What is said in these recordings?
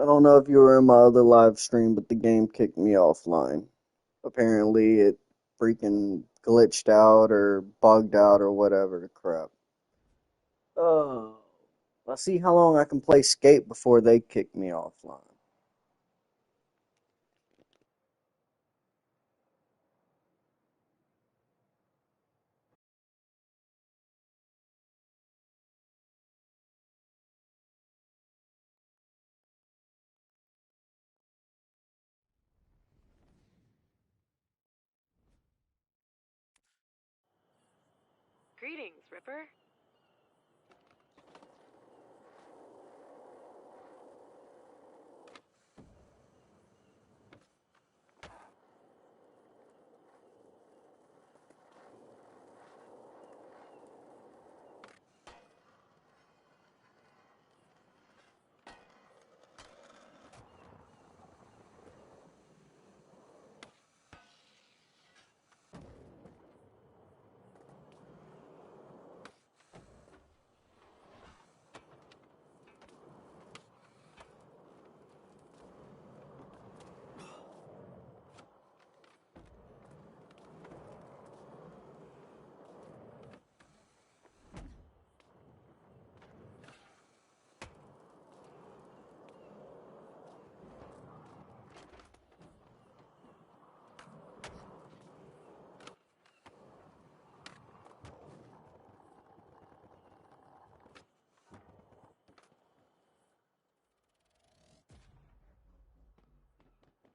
I don't know if you were in my other live stream, but the game kicked me offline. Apparently, it freaking glitched out or bugged out or whatever the crap. Oh, let's see how long I can play Skate before they kick me offline. Greetings, Ripper.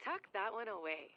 Tuck that one away.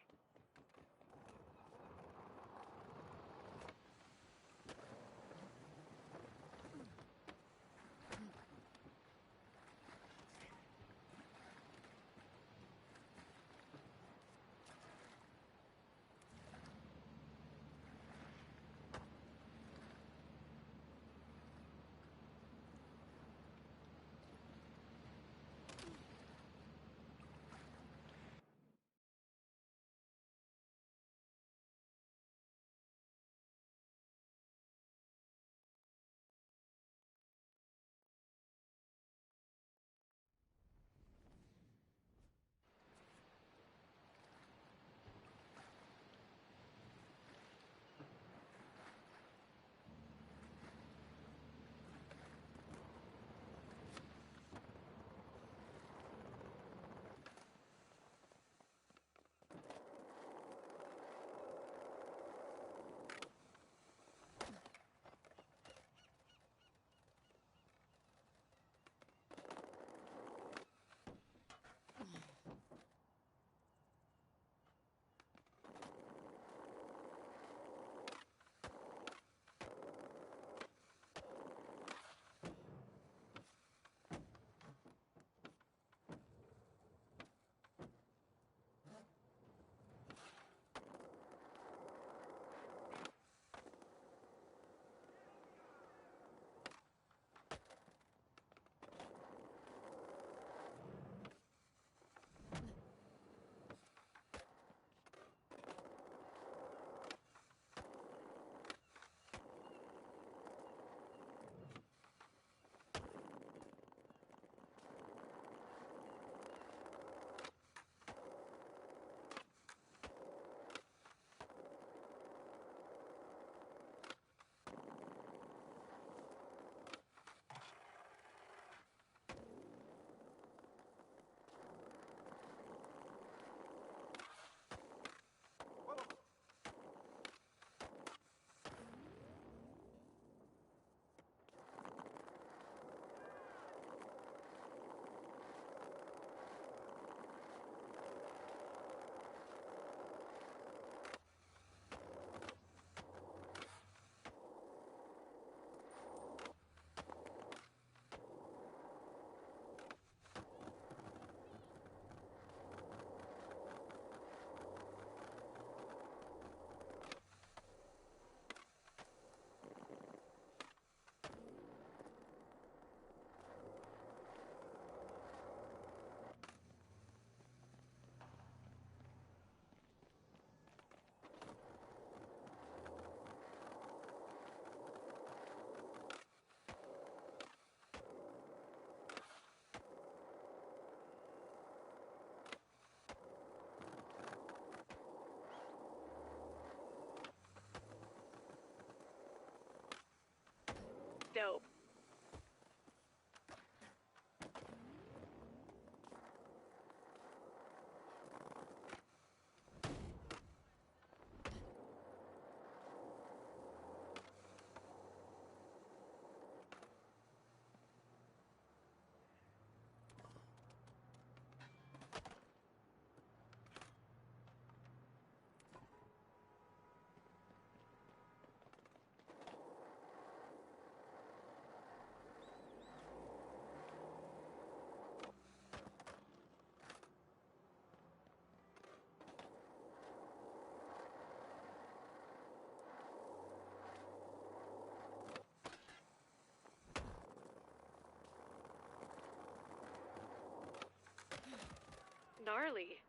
gnarly.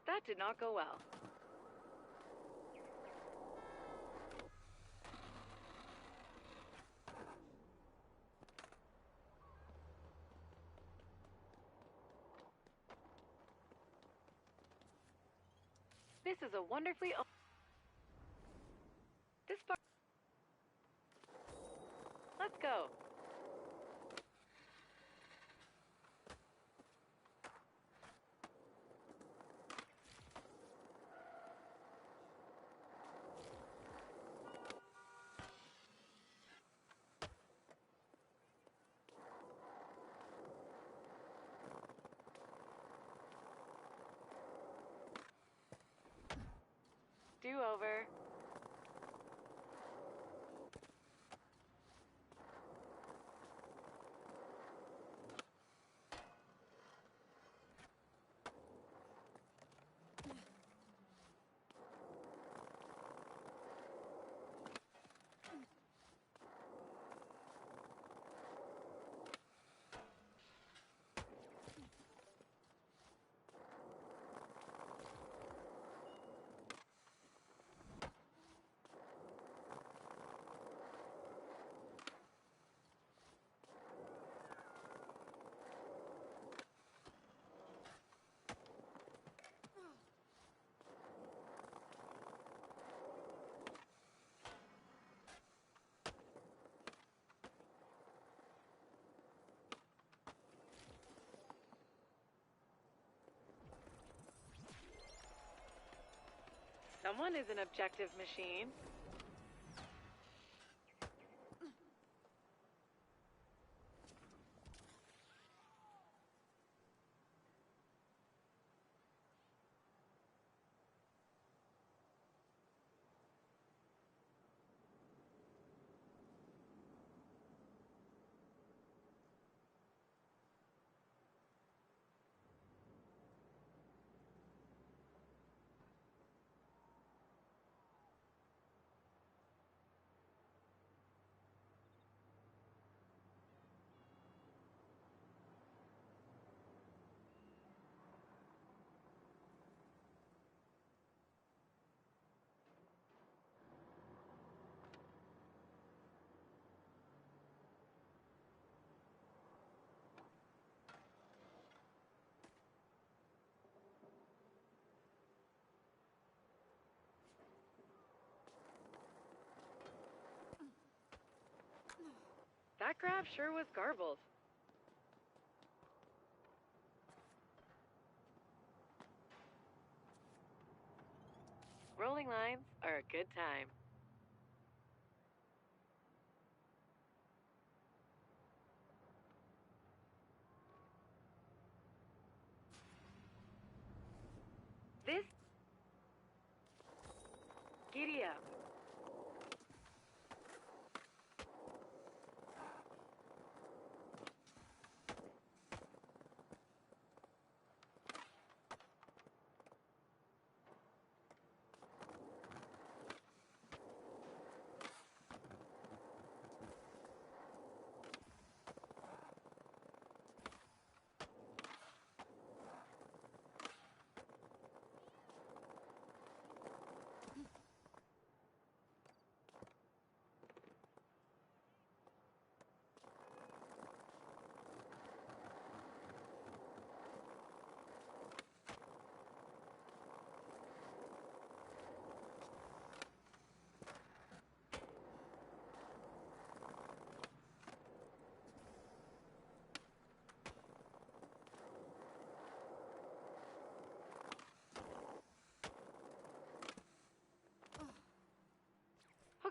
That did not go well. This is a wonderfully... This far... Let's go. Do-over. Someone is an objective machine. That grab sure was garbled. Rolling lines are a good time. This... Giddy up.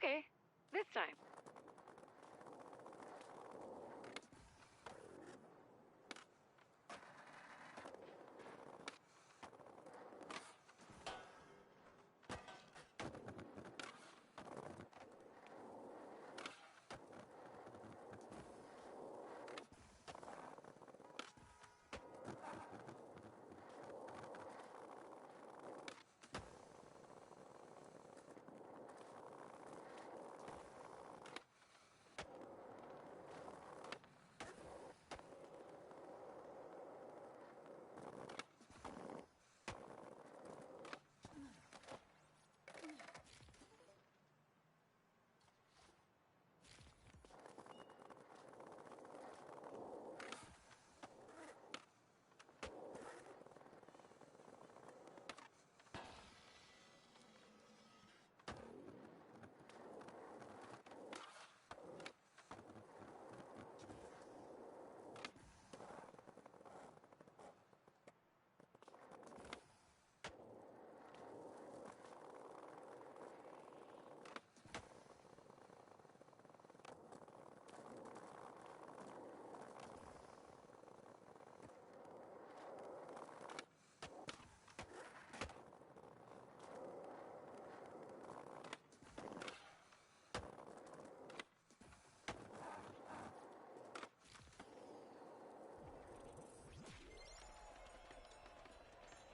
Okay, this time.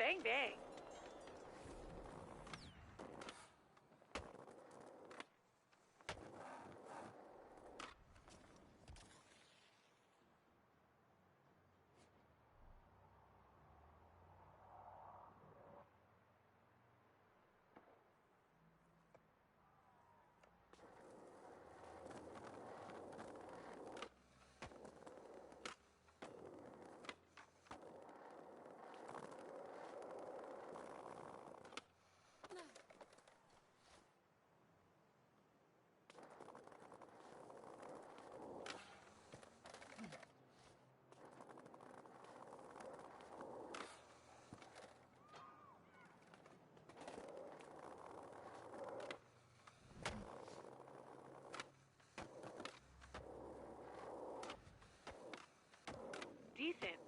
Bang, bang. Decent.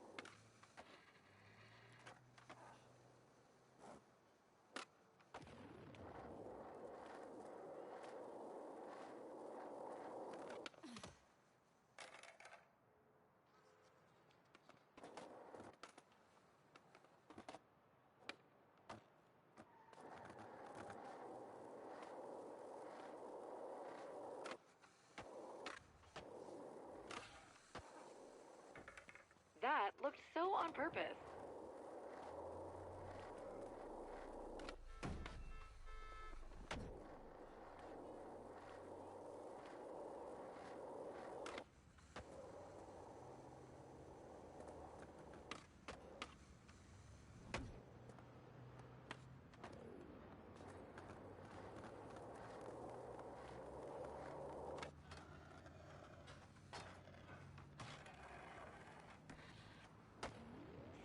That looked so on purpose.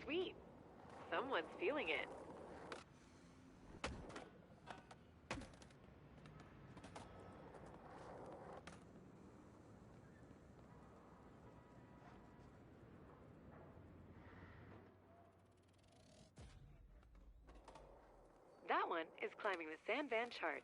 Sweet. Someone's feeling it. That one is climbing the sand van charts.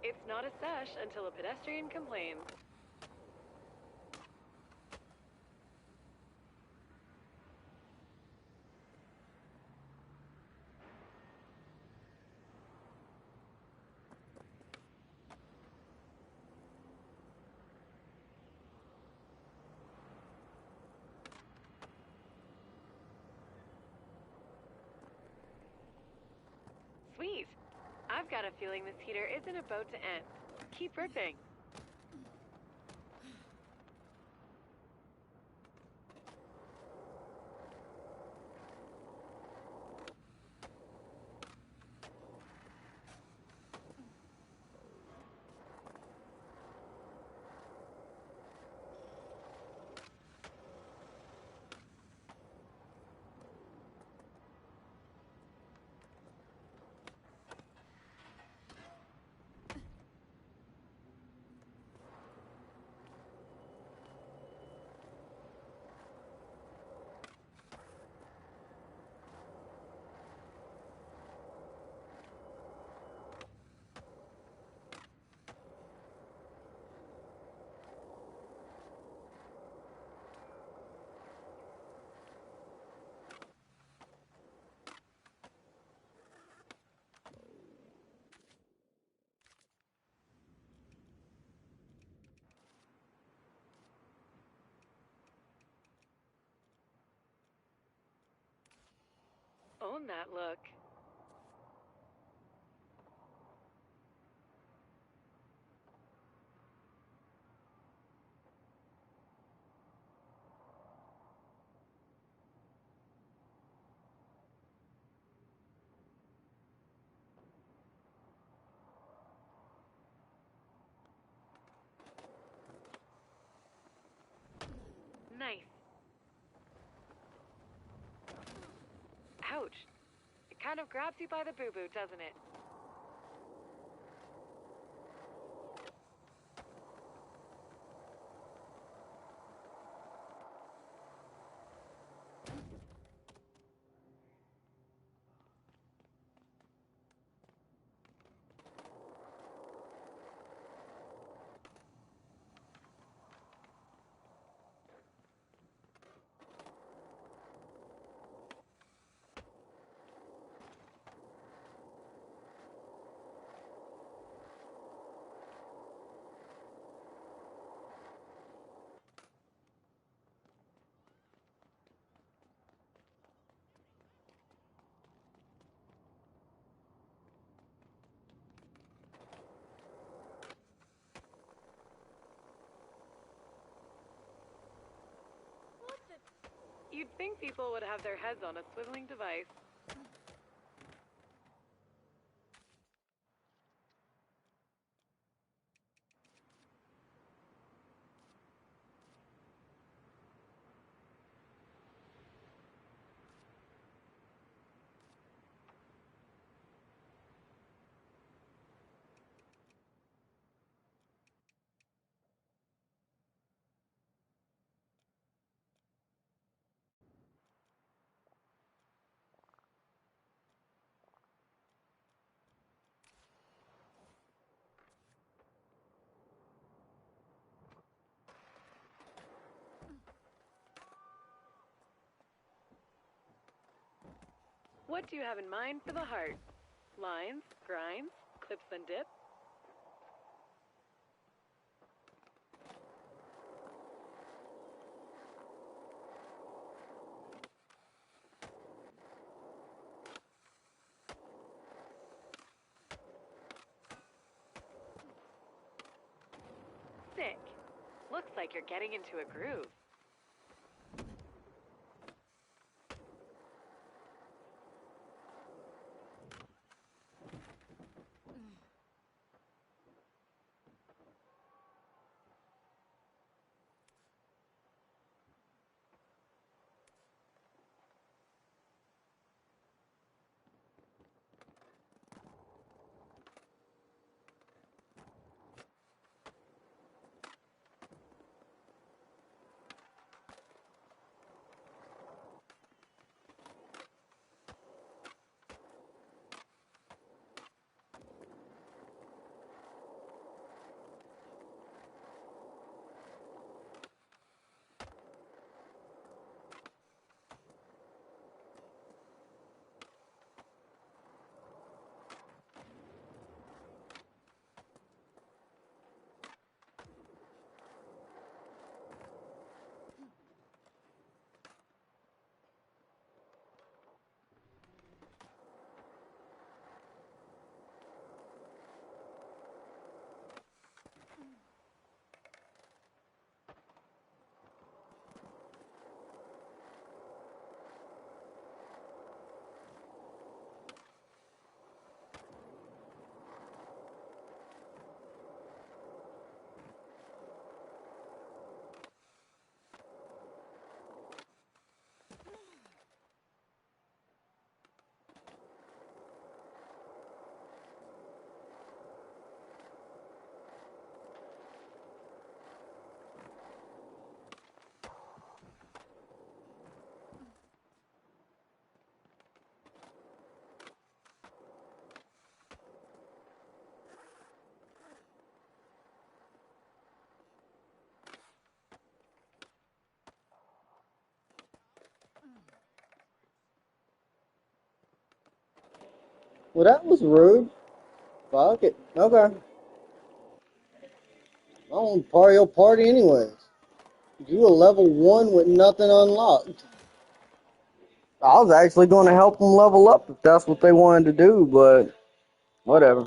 It's not a sesh until a pedestrian complains. Sweet. I've got a feeling this heater isn't about to end. Keep ripping. Own that look. Kind of grabs you by the boo-boo, doesn't it? You'd think people would have their heads on a swiveling device. What do you have in mind for the heart? Lines, grinds, clips and dips? Sick. Looks like you're getting into a groove. Well, that was rude. Fuck it. Okay. I don't party your party anyways. You a level 1 with nothing unlocked. I was actually going to help them level up if that's what they wanted to do, but whatever.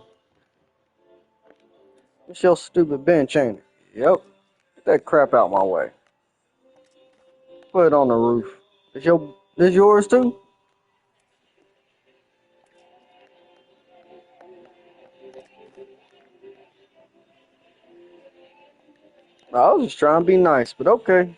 It's your stupid bench, ain't it? Yep. Get that crap out my way. Put it on the roof. Is yours too? I was just trying to be nice, but okay.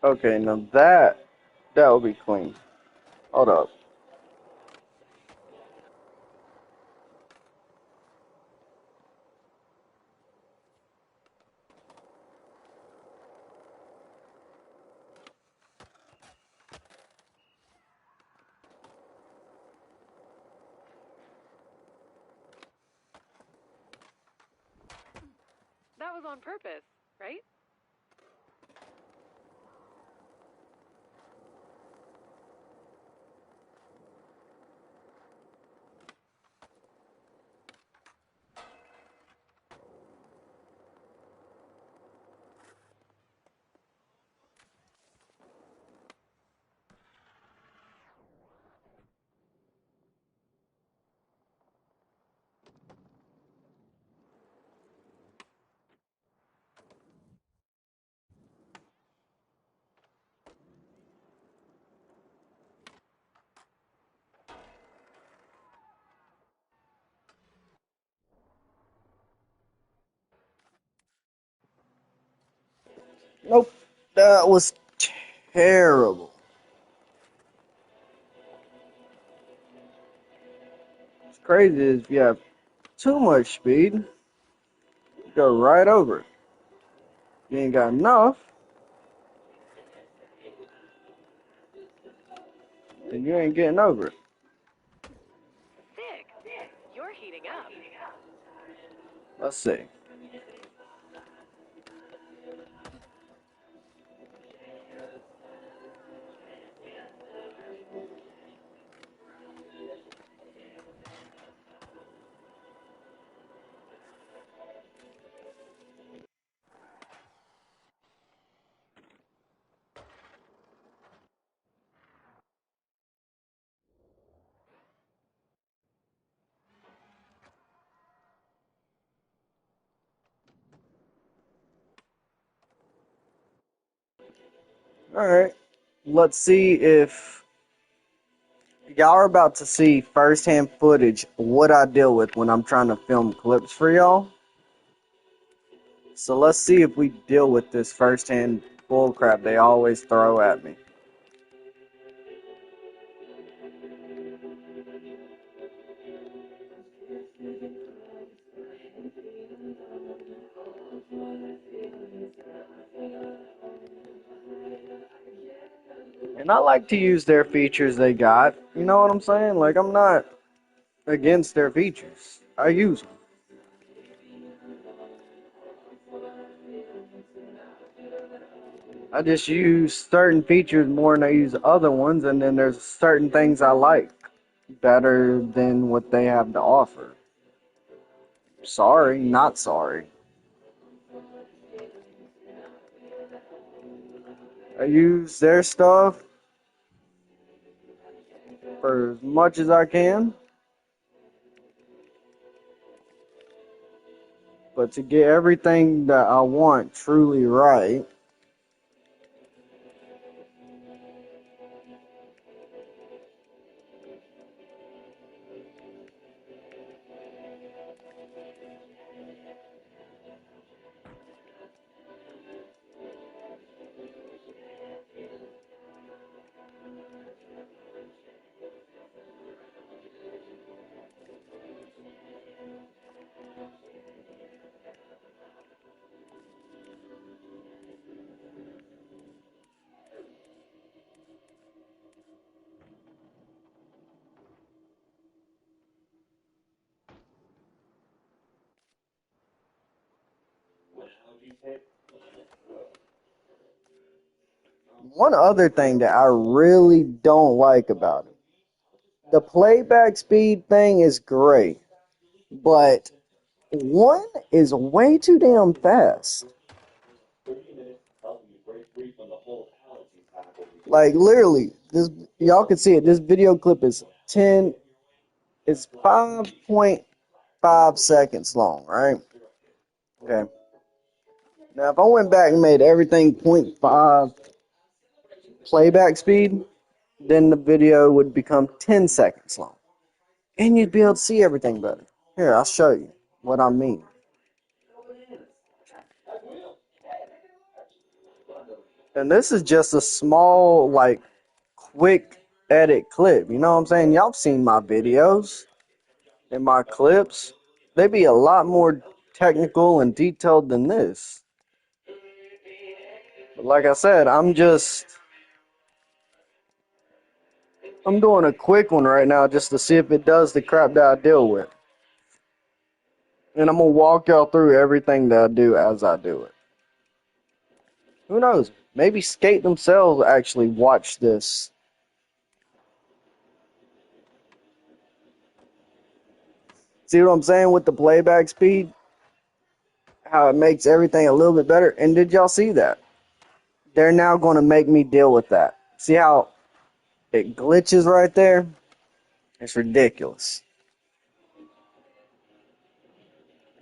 Okay, now that will be clean. Hold up. That was on purpose, right? Nope. That was terrible. What's crazy is if you have too much speed, you go right over it. You ain't got enough, then you ain't getting over it. Sick. You're heating up. Let's see. Alright. Let's see if y'all are about to see firsthand footage what I deal with when I'm trying to film clips for y'all. So let's see if we deal with this firsthand bullcrap they always throw at me. And I like to use their features they got. You know what I'm saying? Like, I'm not against their features. I use them. I just use certain features more than I use other ones, and then there's certain things I like better than what they have to offer. Sorry, not sorry. I use their stuff for as much as I can, but to get everything that I want truly right, one other thing that I really don't like about it, the playback speed thing is great, but one is way too damn fast. Like literally, this y'all can see it. This video clip is 10. It's 5.5 seconds long, right? Okay. Now, if I went back and made everything point 0.5 playback speed, then the video would become 10 seconds long, and you'd be able to see everything better. Here, I'll show you what I mean. And this is just a small, like, quick edit clip. You know what I'm saying? Y'all seen my videos and my clips. They be a lot more technical and detailed than this. But like I said, I'm doing a quick one right now just to see if it does the crap that I deal with. And I'm gonna walk y'all through everything that I do as I do it. Who knows? Maybe Skate themselves actually watch this. See what I'm saying with the playback speed? How it makes everything a little bit better. And did y'all see that? They're now going to make me deal with that. See how it glitches right there? It's ridiculous.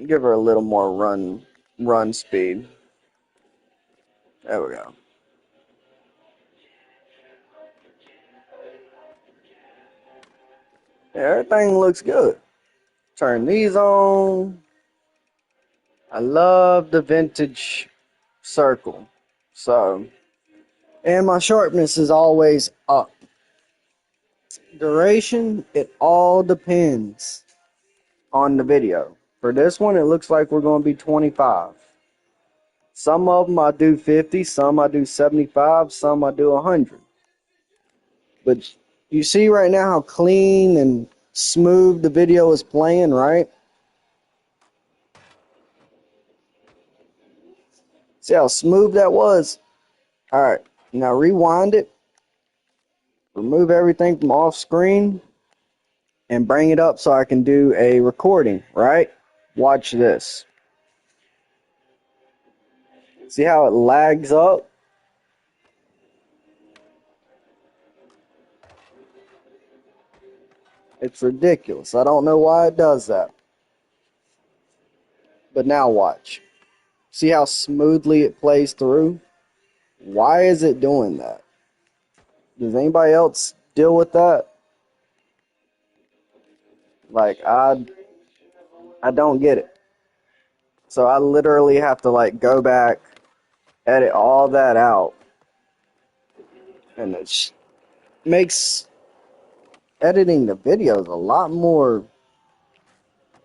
Give her a little more run speed. There we go. Yeah, everything looks good. Turn these on. I love the vintage circle. So, and my sharpness is always up. Duration, it all depends on the video. For this one, it looks like we're going to be 25. Some of them I do 50, some I do 75, some I do 100. But you see right now how clean and smooth the video is playing, right? See how smooth that was? Alright, now rewind it, remove everything from off screen, and bring it up so I can do a recording, right? Watch this. See how it lags up? It's ridiculous. I don't know why it does that. But now watch. See how smoothly it plays through? Why is it doing that? Does anybody else deal with that? Like I don't get it. So I literally have to like go back, edit all that out, and it makes editing the videos a lot more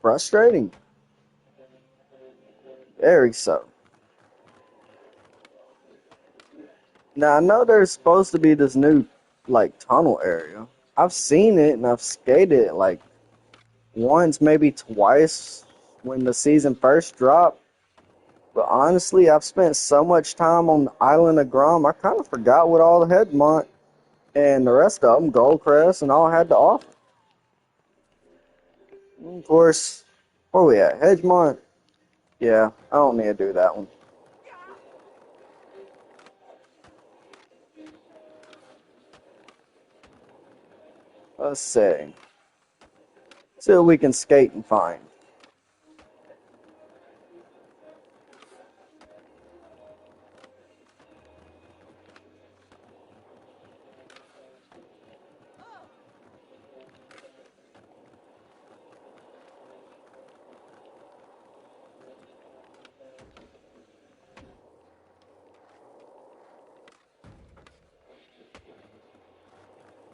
frustrating. Very so. Now I know there's supposed to be this new like tunnel area. I've seen it and I've skated it like once, maybe twice when the season first dropped. But honestly, I've spent so much time on the island of Grom, I kind of forgot what all the Headmont and the rest of them, Goldcrest and all, had to offer. And of course, where we at? Hedgemont? Yeah, I don't need to do that one. Let's see. See what we can skate and find.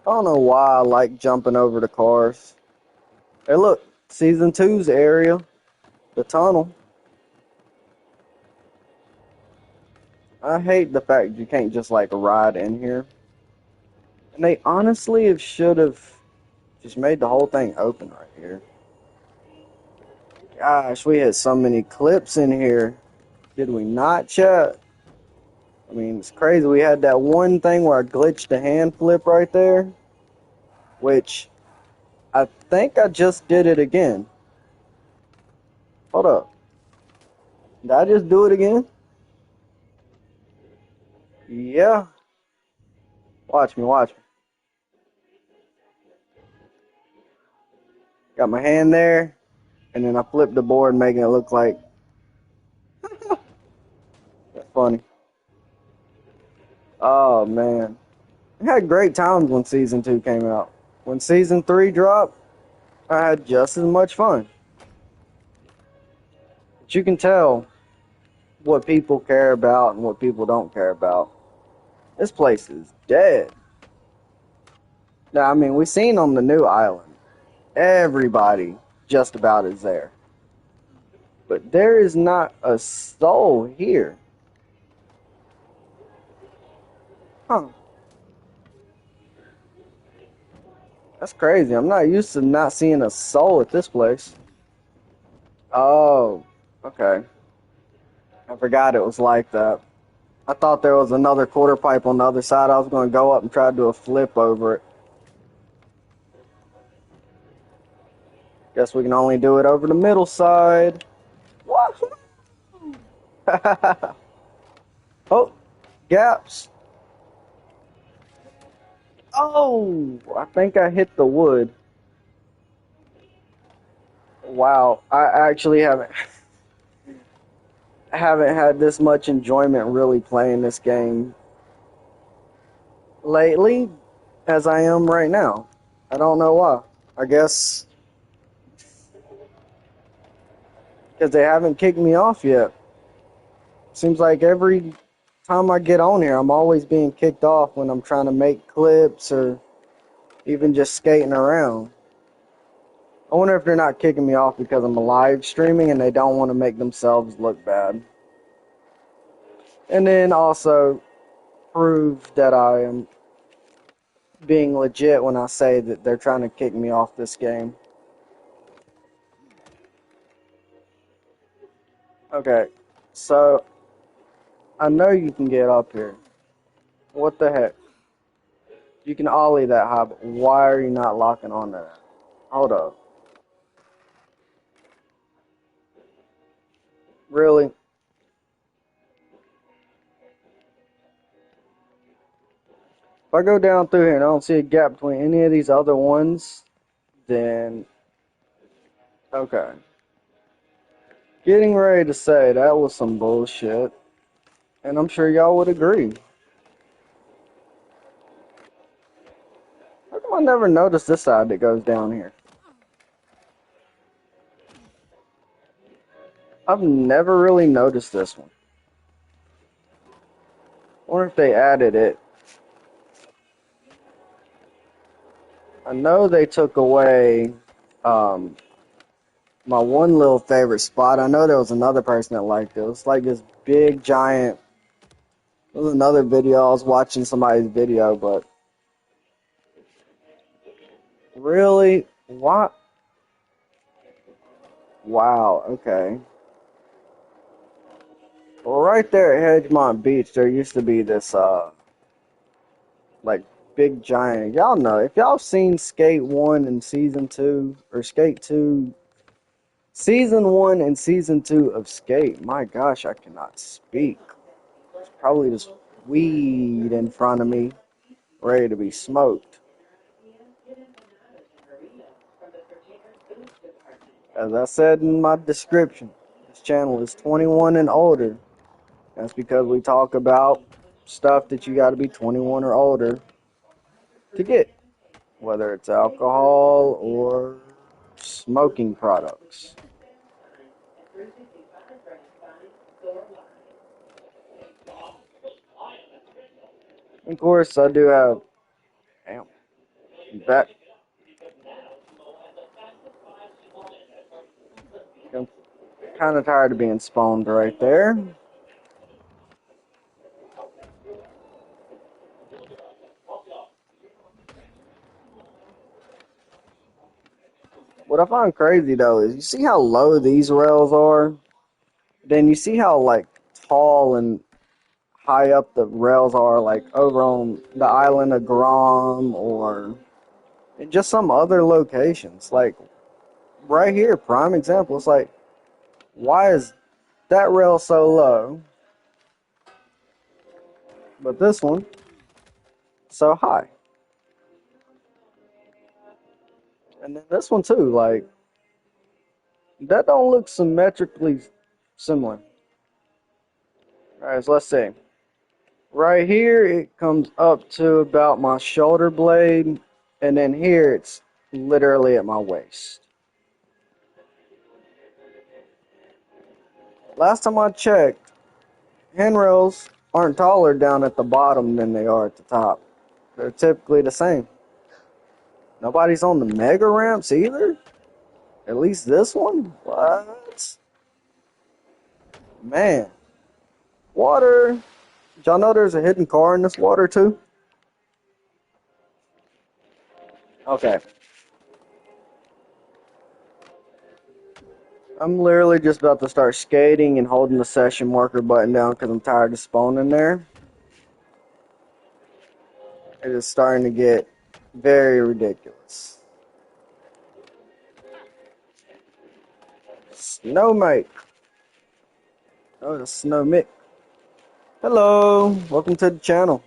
I don't know why I like jumping over the cars. Hey, look, Season two's area, the tunnel. I hate the fact you can't just like ride in here. And they honestly should have just made the whole thing open right here. Gosh, we had so many clips in here. Did we not, chat? I mean, it's crazy. We had that one thing where I glitched the hand flip right there, which I think I just did it again. Hold up. Did I just do it again? Yeah. Watch me, watch me. Got my hand there, and then I flipped the board, making it look like that's funny. Oh, man. I had great times when Season 2 came out. When Season 3 dropped, I had just as much fun. But you can tell what people care about and what people don't care about. This place is dead. Now, I mean, we seen on the new island. Everybody just about is there. But there is not a soul here. Huh. That's crazy. I'm not used to not seeing a soul at this place. Oh, okay. I forgot it was like that. I thought there was another quarter pipe on the other side. I was going to go up and try to do a flip over it. Guess we can only do it over the middle side. What? Oh, gaps. Oh, I think I hit the wood. Wow, I actually haven't had this much enjoyment really playing this game lately as I am right now. I don't know why. I guess because they haven't kicked me off yet. Seems like every time I get on here, I'm always being kicked off when I'm trying to make clips or even just skating around. I wonder if they're not kicking me off because I'm live streaming and they don't want to make themselves look bad. And then also prove that I am being legit when I say that they're trying to kick me off this game. Okay, so I know you can get up here. What the heck? You can ollie that high, but why are you not locking on to that? Hold up. Really? If I go down through here and I don't see a gap between any of these other ones, then okay. Getting ready to say that was some bullshit, and I'm sure y'all would agree. How come I never noticed this side that goes down here? I've never really noticed this one. I wonder if they added it. I know they took away um, my one little favorite spot. I know there was another person that liked it. It was like this big giant. It was another video. I was watching somebody's video, but really, what? Wow. Okay. Well, right there at Hedgemont Beach, there used to be this like big giant. Y'all know if y'all seen Skate 1 and Season 2 or Skate 2 Season 1 and Season 2 of Skate. My gosh, I cannot speak. There's probably just weed in front of me, ready to be smoked. As I said in my description, this channel is 21 and older. That's because we talk about stuff that you got to be 21 or older to get, whether it's alcohol or smoking products. Of course, I do have. Damn, back. I'm kind of tired of being spawned right there. What I find crazy though is you see how low these rails are? Then you see how like tall and high up the rails are, like over on the island of Grom or in just some other locations. Like right here, prime example. It's like, why is that rail so low, but this one so high? And then this one too, like that don't look symmetrically similar. Alright, so let's see. Right here it comes up to about my shoulder blade, and then here it's literally at my waist. Last time I checked, handrails aren't taller down at the bottom than they are at the top. They're typically the same. Nobody's on the mega ramps either? At least this one? What? Man. Water. Did y'all know there's a hidden car in this water too? Okay. I'm literally just about to start skating and holding the session marker button down because I'm tired of spawning there. It is starting to get very ridiculous. Snowmate. Oh, the Snowmick. Hello. Welcome to the channel.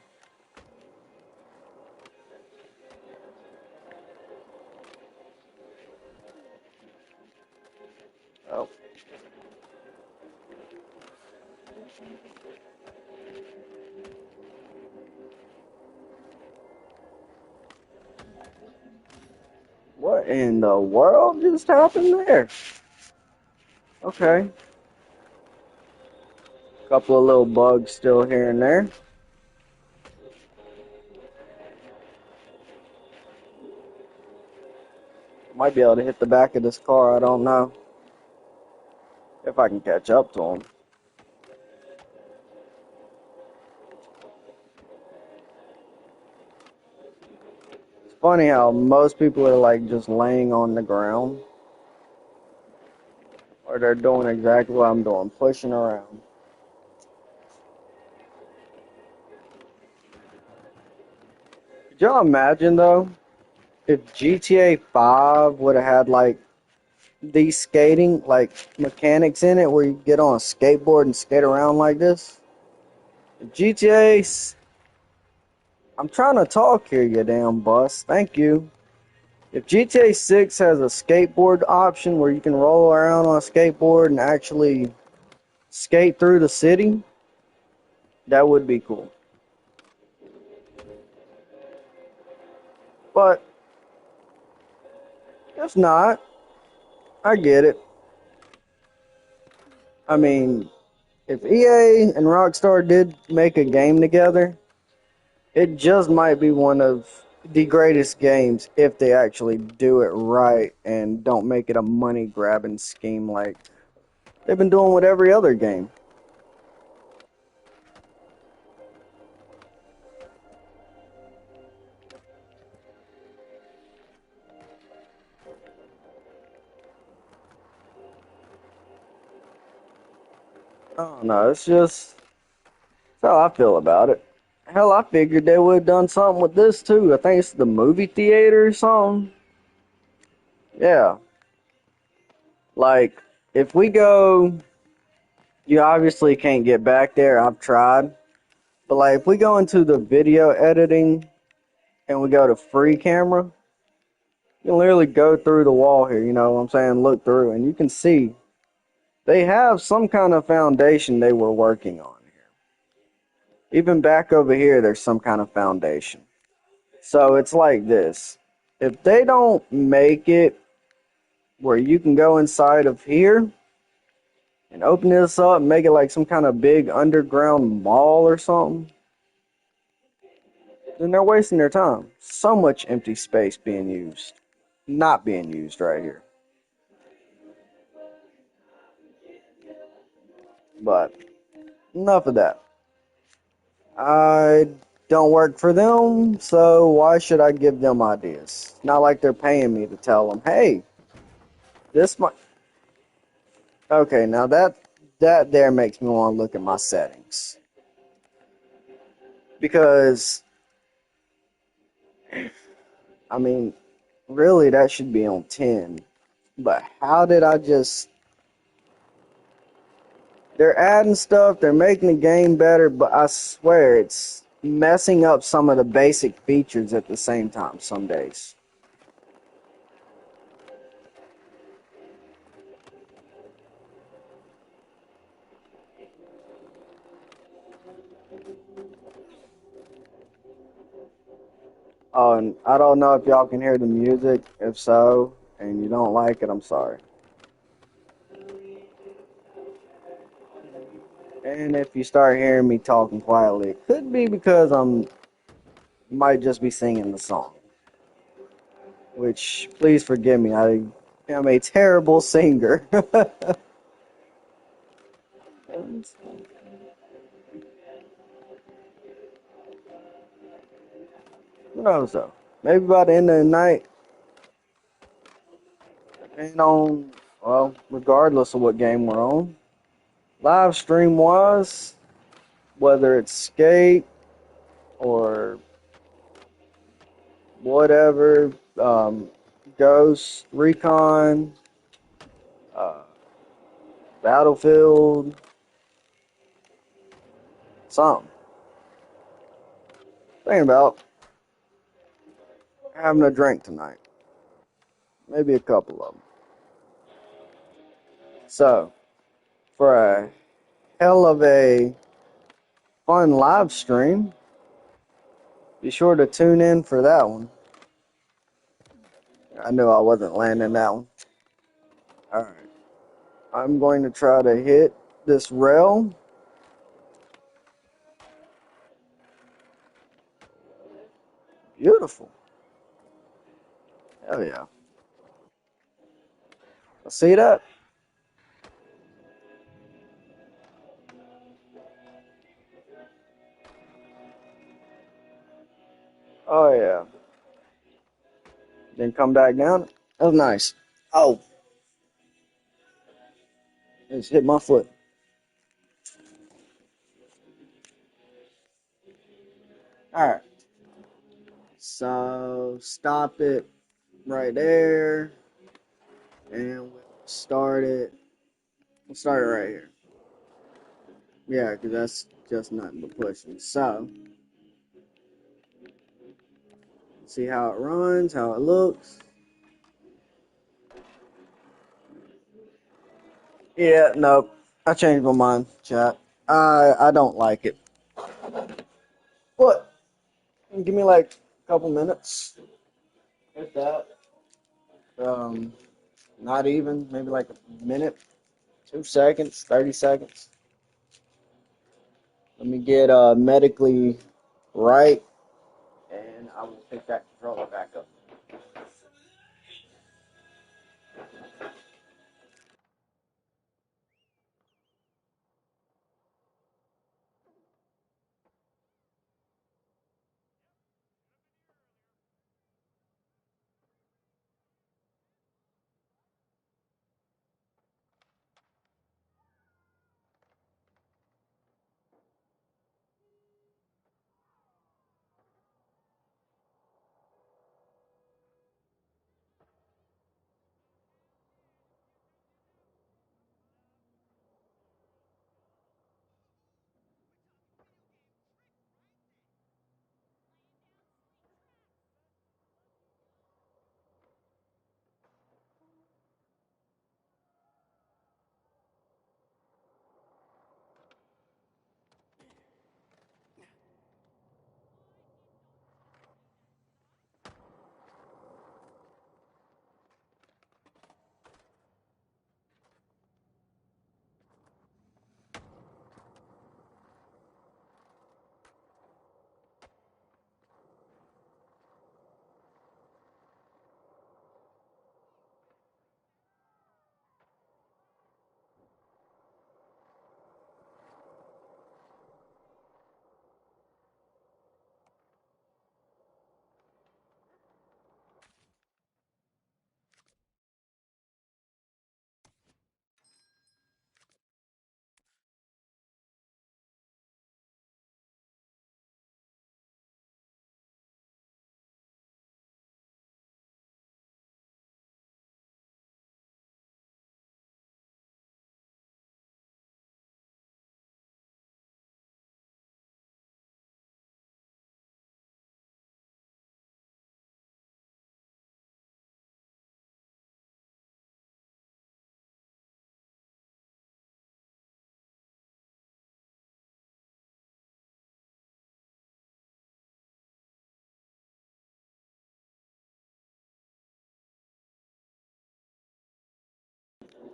Oh. What in the world just happened there? Okay. Couple of little bugs still here and there. Might be able to hit the back of this car, I don't know. If I can catch up to him. It's funny how most people are like just laying on the ground. Or they're doing exactly what I'm doing, pushing around. Could y'all imagine though, if GTA 5 would have had like these skating, like mechanics in it where you get on a skateboard and skate around like this? If GTA, I'm trying to talk here, you damn bus. Thank you. If GTA 6 has a skateboard option where you can roll around on a skateboard and actually skate through the city, that would be cool. But if not, I get it. I mean, if EA and Rockstar did make a game together, it just might be one of the greatest games if they actually do it right and don't make it a money grabbing scheme like they've been doing with every other game. I don't know, it's just that's how I feel about it. Hell, I figured they would have done something with this too. I think it's the movie theater or something. Yeah. Like, if we go, you obviously can't get back there. I've tried. But, like, if we go into the video editing and we go to free camera, you can literally go through the wall here, you know what I'm saying? Look through, and you can see they have some kind of foundation they were working on here. Even back over here, there's some kind of foundation. So it's like this. If they don't make it where you can go inside of here and open this up and make it like some kind of big underground mall or something, then they're wasting their time. So much empty space being used. Not being used right here. But enough of that. I don't work for them, so why should I give them ideas? Not like they're paying me to tell them, hey, this might. Okay, now that there makes me want to look at my settings. Because, I mean, really that should be on 10. But how did I just... They're adding stuff, they're making the game better, but I swear it's messing up some of the basic features at the same time some days. Oh, and I don't know if y'all can hear the music. If so, and you don't like it, I'm sorry. And if you start hearing me talking quietly, it could be because I'm might just be singing the song. Which, please forgive me, I am a terrible singer. Who knows though? Maybe by the end of the night, and on, well, regardless of what game we're on, live stream wise, whether it's skate or whatever, Ghost, Recon, uh, Battlefield, something. Thinking about having a drink tonight. Maybe a couple of them. So, for a hell of a fun live stream, be sure to tune in for that one. I knew I wasn't landing that one. Alright. I'm going to try to hit this rail. Beautiful. Hell yeah. See that? Oh yeah. Then come back down. That was nice. Oh, it just hit my foot. Alright. So stop it right there. And we'll start it. We'll start it right here. Yeah, because that's just nothing but pushing. So, see how it runs, how it looks. Yeah, nope. I changed my mind, chat. I don't like it. What? Give me like a couple minutes. If that. Um, Not even. Maybe like a minute, 2 seconds, 30 seconds. Let me get medically right, and I will pick that controller back up.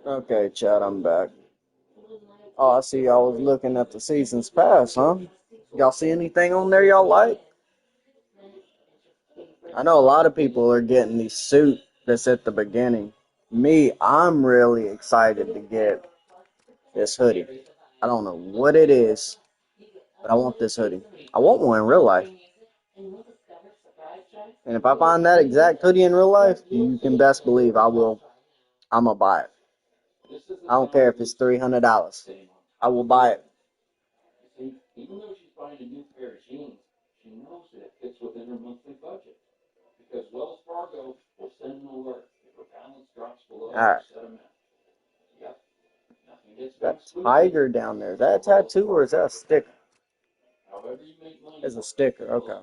Okay, chat, I'm back. Oh, I see y'all was looking at the seasons pass, huh? Y'all see anything on there y'all like? I know a lot of people are getting the suit that's at the beginning. Me, I'm really excited to get this hoodie. I don't know what it is, but I want this hoodie. I want one in real life. And if I find that exact hoodie in real life, you can best believe I'm gonna buy it. I don't care if it's $300. I will buy it. Alright. That tiger down there, is that a tattoo or is that a sticker? It's a sticker, okay.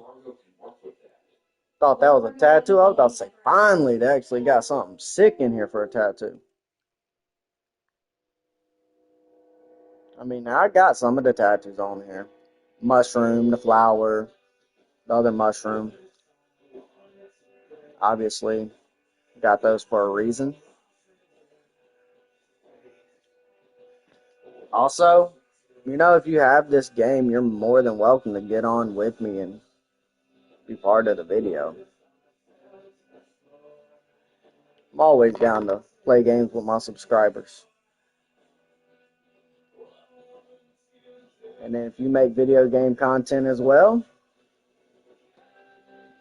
Thought that was a tattoo. I was about to say, finally, they actually got something sick in here for a tattoo. I mean, now I got some of the tattoos on here. Mushroom, the flower, the other mushroom. Obviously, got those for a reason. Also, if you have this game, you're more than welcome to get on with me and be part of the video. I'm always down to play games with my subscribers. And then if you make video game content as well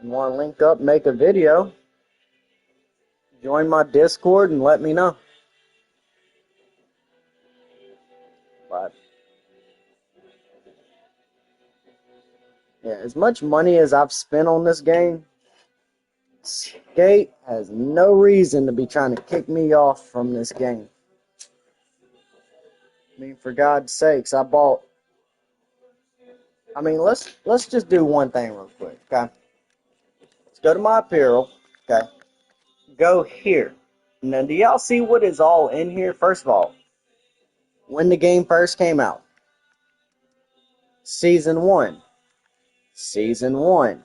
and want to link up, make a video, join my Discord and let me know. But yeah, as much money as I've spent on this game, Skate has no reason to be trying to kick me off from this game. I mean, for God's sakes, let's just do one thing real quick, okay? Let's go to my apparel, okay? Go here. Now, do y'all see what is all in here? First of all, when the game first came out, Season 1, Season 1,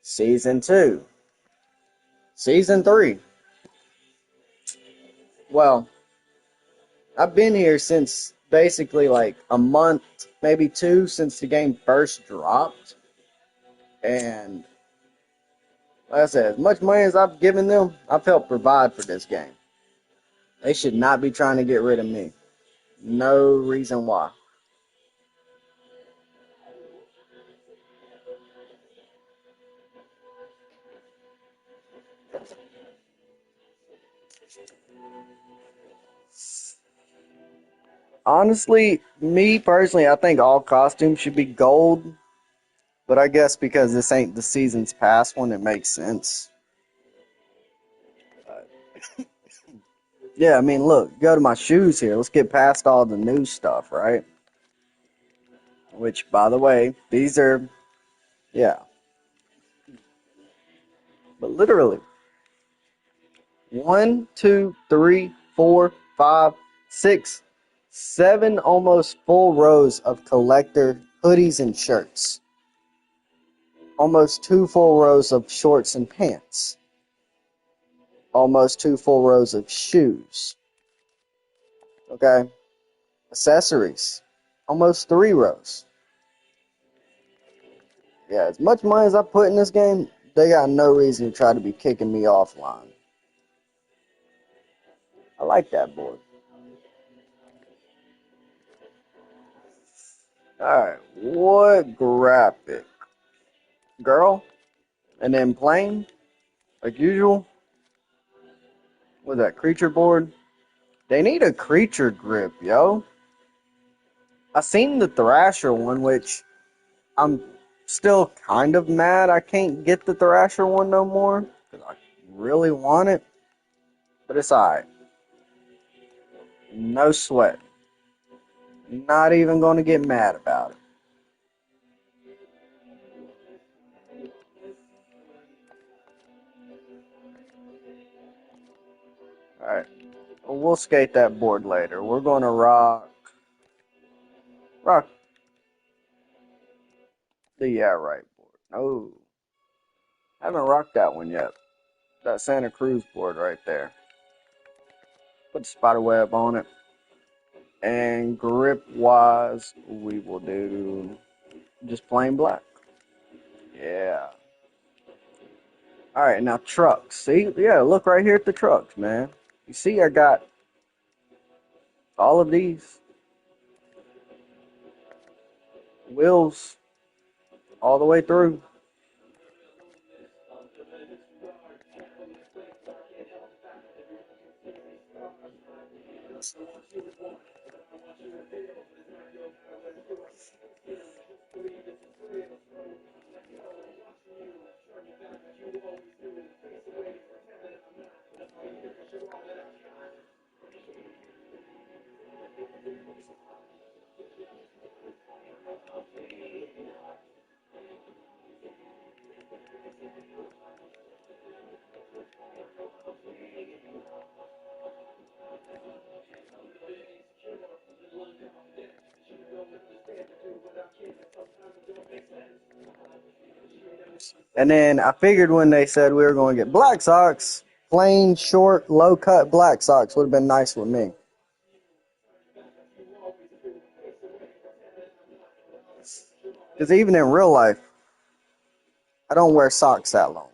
Season 2, Season 3. Well, I've been here since basically like a month, maybe two, since the game first dropped. And like I said, as much money as I've given them, I've helped provide for this game. They should not be trying to get rid of me. No reason why. Honestly, me personally, I think all costumes should be gold. But I guess because this ain't the season's past one, it makes sense. Yeah, I mean, look, go to my shoes here. Let's get past all the new stuff, right? Which, by the way, these are, yeah. But literally, one, two, three, four, five, six, seven almost full rows of collector hoodies and shirts. Almost two full rows of shorts and pants. Almost two full rows of shoes. Okay? Accessories. Almost three rows. Yeah, as much money as I put in this game, they got no reason to try to be kicking me offline. I like that board. Alright, what graphic? Girl? And then plain? Like usual? What's that, creature board? They need a creature grip, yo. I seen the Thrasher one, which I'm still kind of mad I can't get the Thrasher one no more. Because I really want it. But it's alright. No sweat. Not even going to get mad about it. Alright. We'll skate that board later. We're going to rock the yeah right board. No, I haven't rocked that one yet. That Santa Cruz board right there. Put the spider web on it. And grip wise, we will do just plain black. Yeah. All right, now trucks. See, yeah, look right here at the trucks, man. You see, I got all of these wheels all the way through. And then I figured when they said we were going to get black socks, plain, short, low cut black socks would have been nice with me. Because even in real life, I don't wear socks that long.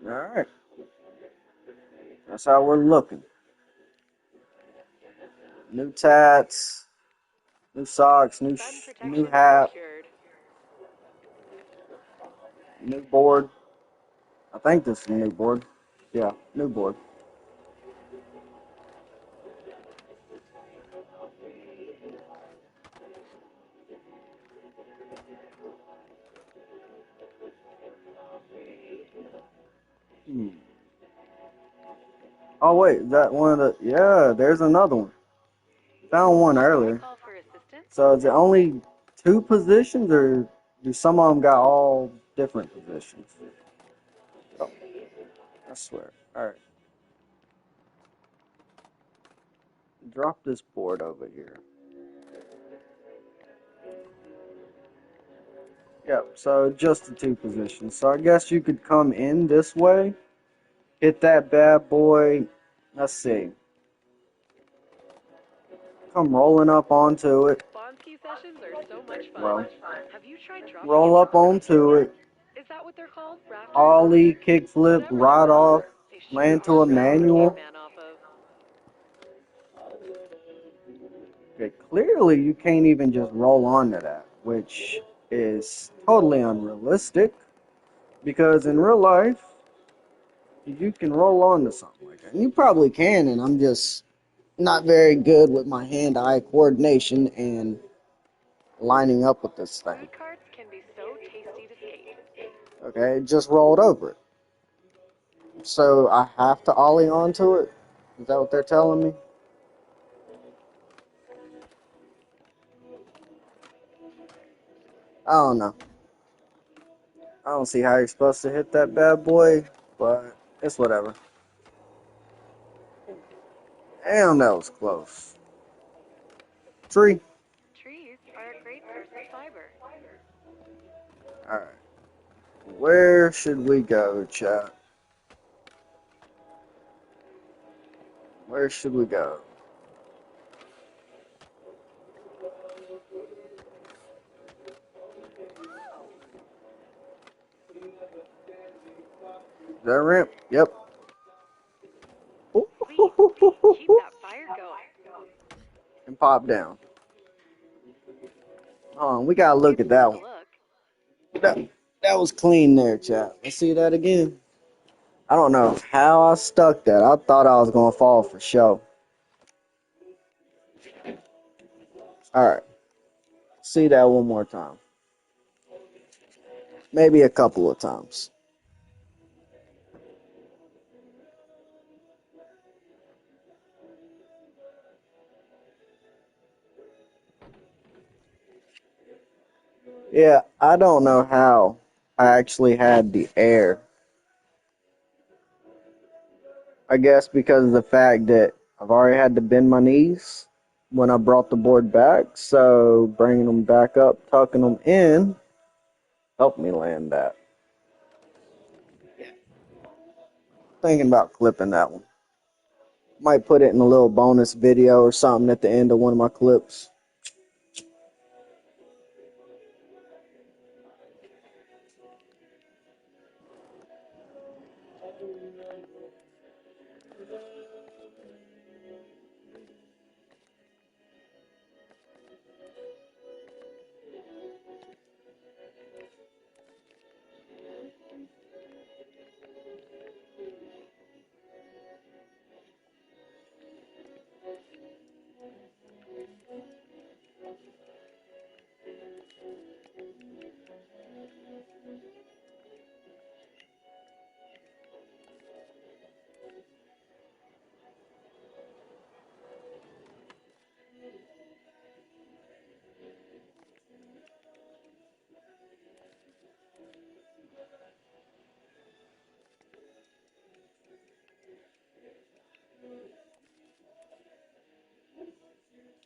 All right, that's how we're looking. New tats, new socks, Sun new protection hat, secured. new board. I think this is a new board. Yeah, new board. Hmm. Oh wait, is that one of the? Yeah, there's another one. Found one Should I earlier. call for assistance? So is it only two positions, or do some of them got all different positions? Oh, I swear. All right, drop this board over here. Yep. So just the two positions. So I guess you could come in this way, hit that bad boy. Let's see. Come rolling up onto it. Lawn ski sessions are so much fun. Well, Have you tried dropping roll into up the rafters onto yet? it. Is that what they're called? Rafters? Ollie, kickflip, Whatever they're ride called, off, they sure land to are a great for manual. caveman off of. Okay, clearly you can't even just roll onto that, which is totally unrealistic because in real life you can roll onto something like that. And you probably can, and I'm just not very good with my hand-eye coordination and lining up with this thing. Food carts can be so tasty to skate. Okay, it just rolled over it. So I have to ollie onto it? Is that what they're telling me? I don't know. I don't see how you're supposed to hit that bad boy, but it's whatever. Damn, that was close. Tree. Trees are a great source of fiber. Alright. Where should we go, chat? Where should we go? Is that ramp? Yep. Sweet. Keep that fire going. And pop down. Hold on, we gotta look It's at worth that a one. look. That, that was clean there, chat. Let's see that again. I don't know how I stuck that. I thought I was gonna fall for show. Alright. See that one more time. Maybe a couple of times. Yeah, I don't know how I actually had the air I guess because of the fact that I've already had to bend my knees when I brought the board back, so bringing them back up, tucking them in, helped me land that. Thinking about clipping that one. Might put it in a little bonus video or something at the end of one of my clips.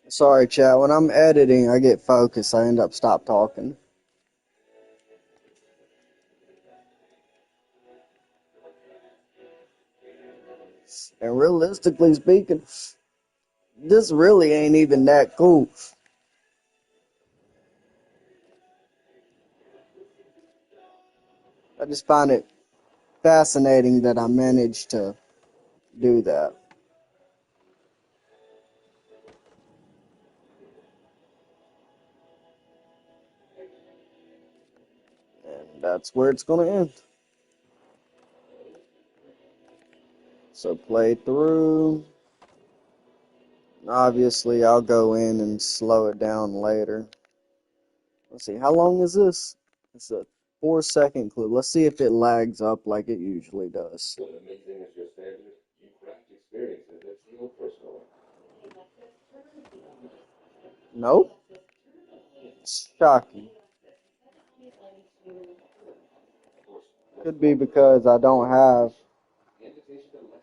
Sorry, chat. When I'm editing, I get focused. I end up stop talking. And realistically speaking, this really ain't even that cool. I just find it fascinating that I managed to do that. And that's where it's going to end. So play through. Obviously, I'll go in and slow it down later. Let's see, how long is this? It's a 4-second clip. Let's see if it lags up like it usually does. Nope. It's shocking. Could be because I don't have.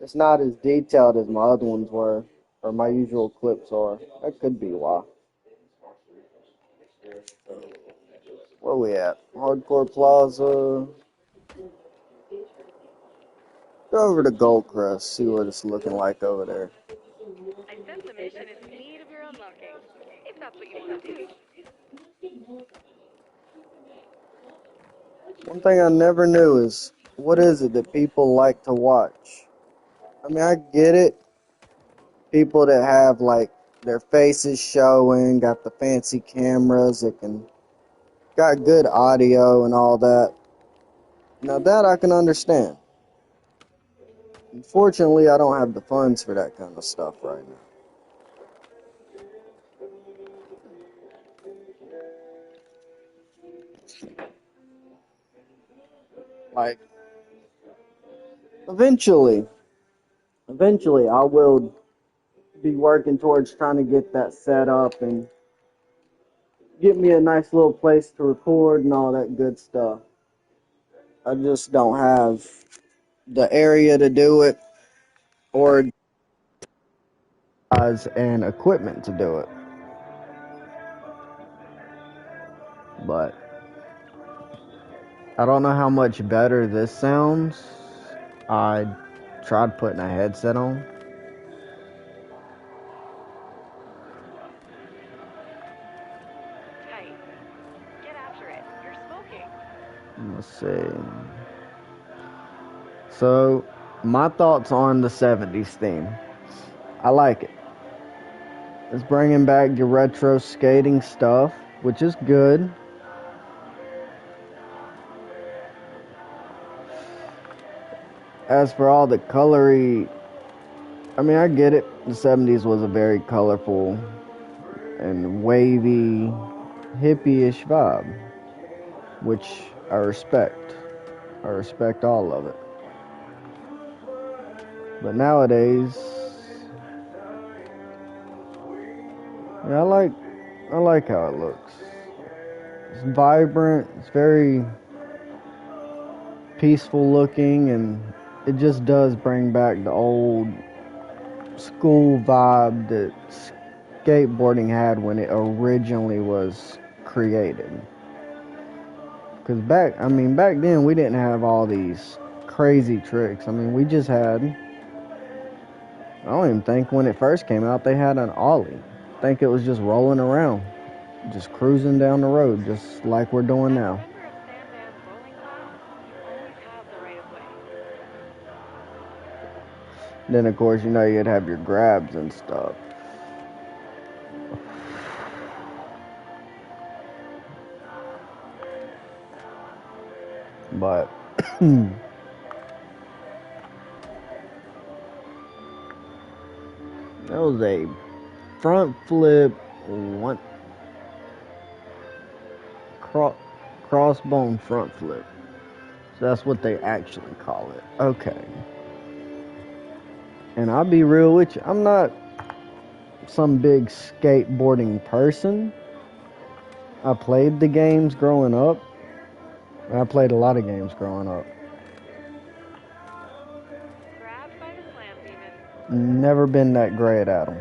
It's not as detailed as my other ones were, or my usual clips are. That could be why. Where we at? Hardcore Plaza. Go over to Goldcrest, see what it's looking like over there. I sense the mission is in need of your unlocking, if that's what you want to do. One thing I never knew is, what is it that people like to watch? I mean, I get it. People that have, like, their faces showing, got the fancy cameras that got good audio and all that. Now that I can understand. Unfortunately, I don't have the funds for that kind of stuff right now. Like, eventually I will be working towards trying to get that set up and get me a nice little place to record and all that good stuff. I just don't have the area to do it or and equipment to do it. But I don't know how much better this sounds. I tried putting a headset on. Tight. Get after it. You're smoking. Let's see. So, my thoughts on the 70s theme. I like it. It's bringing back your retro skating stuff, which is good. As for all the colory, I mean, I get it. The 70s was a very colorful and wavy, hippie-ish vibe, which I respect. I respect all of it. But nowadays, yeah, I like how it looks. It's vibrant. It's very peaceful looking, and it just does bring back the old school vibe that skateboarding had when it originally was created. Because back then we didn't have all these crazy tricks. I mean, we just had, I don't even think when it first came out they had an ollie. I think it was just rolling around, just cruising down the road, just like we're doing As a now. member of Sandman's bowling class, you always have the right of way. Then of course, you'd have your grabs and stuff. But that was a front flip, one crossbone front flip. So that's what they actually call it. Okay. And I'll be real with you, I'm not some big skateboarding person. I played the games growing up. I played a lot of games growing up. Grabbed by the slam demon. Never been that great at them.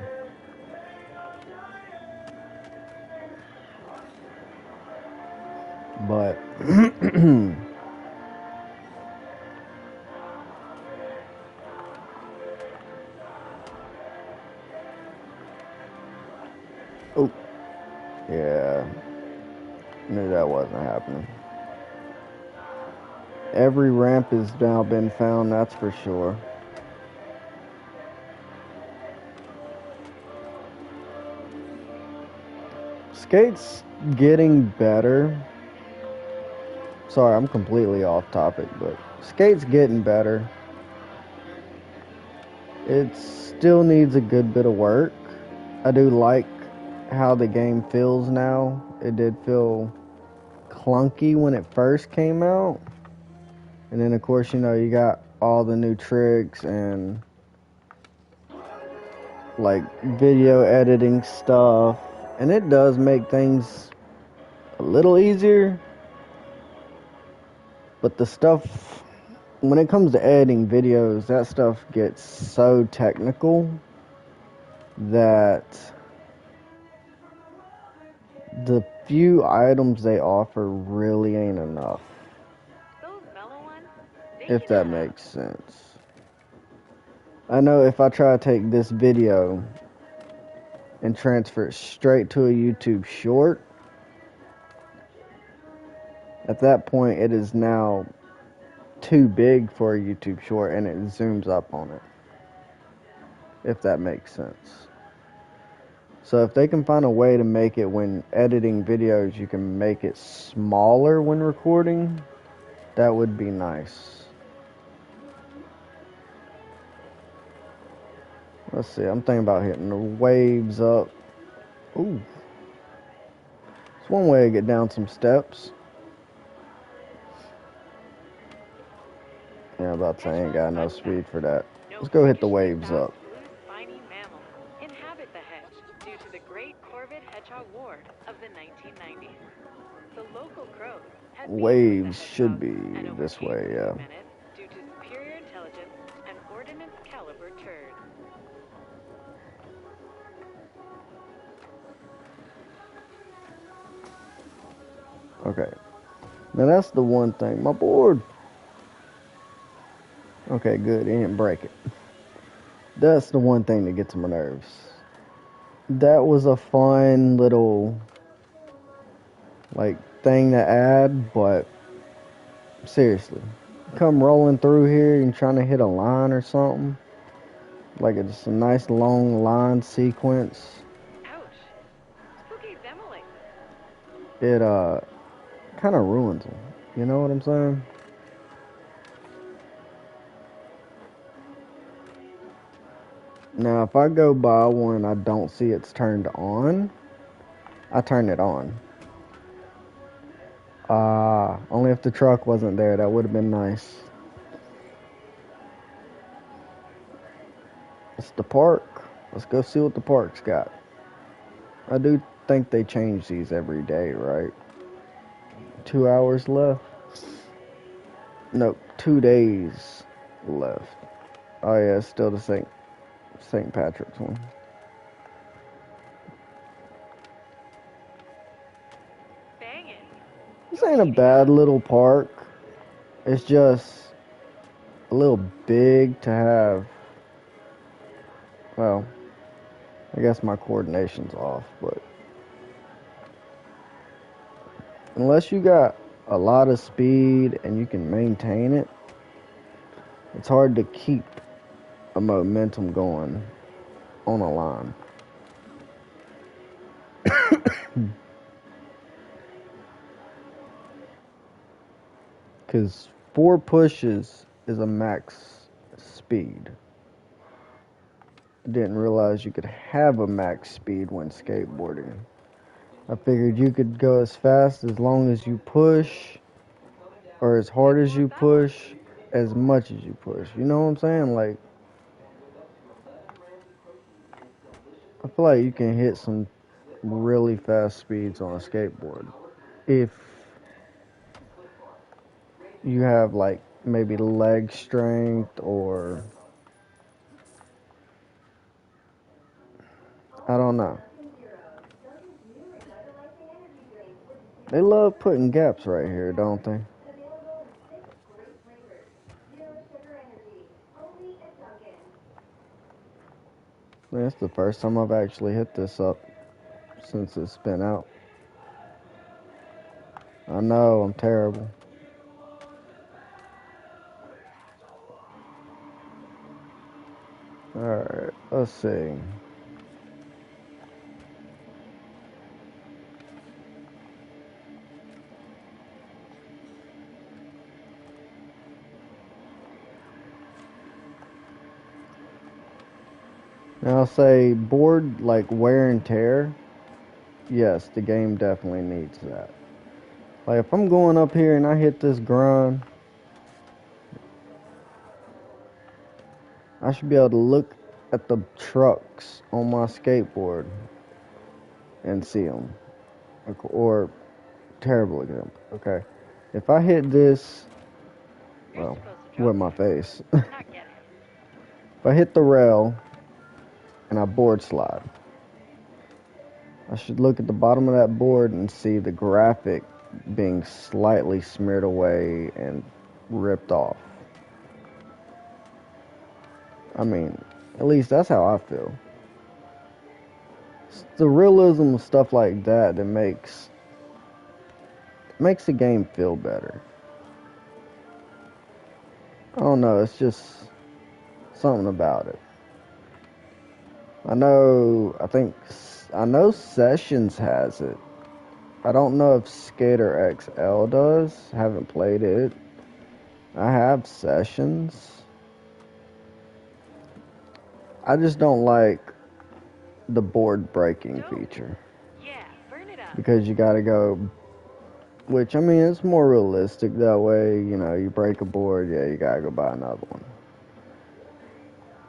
But oh yeah, knew that wasn't happening. Every ramp has now been found, that's for sure. Skates getting better. Sorry, I'm completely off topic, but skates getting better. It still needs a good bit of work. I do like how the game feels now. It did feel clunky when it first came out. And then of course, you got all the new tricks and like video editing stuff. And it does make things a little easier. But the stuff, when it comes to editing videos, that stuff gets so technical that the few items they offer really ain't enough. Those mellow ones, they If can that makes sense. I know if I try to take this video and transfer it straight to a YouTube short, at that point it is now too big for a YouTube short and it zooms up on it. If that makes sense. So if they can find a way to make it when editing videos, you can make it smaller when recording, that would be nice. Let's see, I'm thinking about hitting the waves up. Ooh. It's one way to get down some steps. Yeah, about to say I ain't got no speed for that. no Let's go hit the freakishly waves fast up. blue spiny mammals inhabit the hedge due to the Great Corvid Hedgehog Ward of the 1990s. The local crows had beef with the Waves should hedgehogs be and this overcame way, the yeah. two menace due to superior intelligence and ordnance caliber turds. Okay. Now that's the one thing. My board. Okay, good. It didn't break it. That's the one thing that gets on my nerves. That was a fun little like thing to add, but seriously, come rolling through here and trying to hit a line or something, like it's a nice long line sequence. Ouch! Spooky Zemele! It kind of ruins them. You know what I'm saying? Now, if I go by one and I don't see it's turned on, I turn it on. Only if the truck wasn't there, that would have been nice. It's the park. Let's go see what the park's got. I do think they change these every day, right? 2 hours left? Nope, 2 days left. Oh yeah, it's still the St. Patrick's one. Bangin'. This You're ain't a heating bad up. little park. It's just a little big to have. Well, I guess my coordination's off, but unless you got a lot of speed and you can maintain it, it's hard to keep a momentum going on a line. Because 4 pushes is a max speed. I didn't realize you could have a max speed when skateboarding. I figured you could go as fast as long as you push, or as hard Which as you one's that one? push, as much as you push. You know what I'm saying? Like, I feel like you can hit some really fast speeds on a skateboard if you have like maybe leg strength, or I don't know. They love putting gaps right here, don't they? That's the first time I've actually hit this up since it's been out. I know, I'm terrible. Alright, let's see. Now, I'll say board like wear and tear. Yes, the game definitely needs that. Like if I'm going up here and I hit this grind, I should be able to look at the trucks on my skateboard and see them. Or terrible example. Okay, if I hit this, You're well, supposed to with drop my there, face. not get it. If I hit the rail and I board slide, I should look at the bottom of that board and see the graphic being slightly smeared away and ripped off. I mean, at least that's how I feel. It's the realism of stuff like that that makes the game feel better. I don't know, it's just something about it. I know Sessions has it. I don't know if Skater XL does. Haven't played it. I have Sessions. I just don't like the board breaking Dope. feature Yeah, burn it up. because you gotta go. Which I mean, it's more realistic that way. You know, you break a board, yeah, you gotta go buy another one.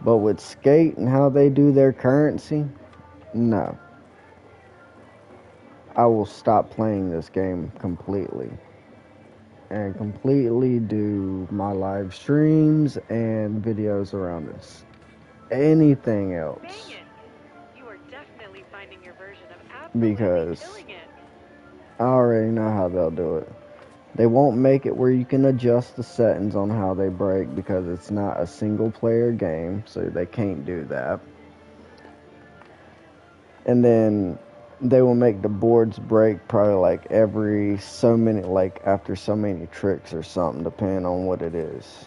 But with Skate and how they do their currency, no. I will stop playing this game completely and completely do my live streams and videos around this. Anything else, Bangin'. You are definitely finding your version of absolutely because killing it. I already know how they'll do it. They won't make it where you can adjust the settings on how they break because it's not a single player game, so they can't do that. And then they will make the boards break probably like every so many, like after so many tricks or something, depending on what it is.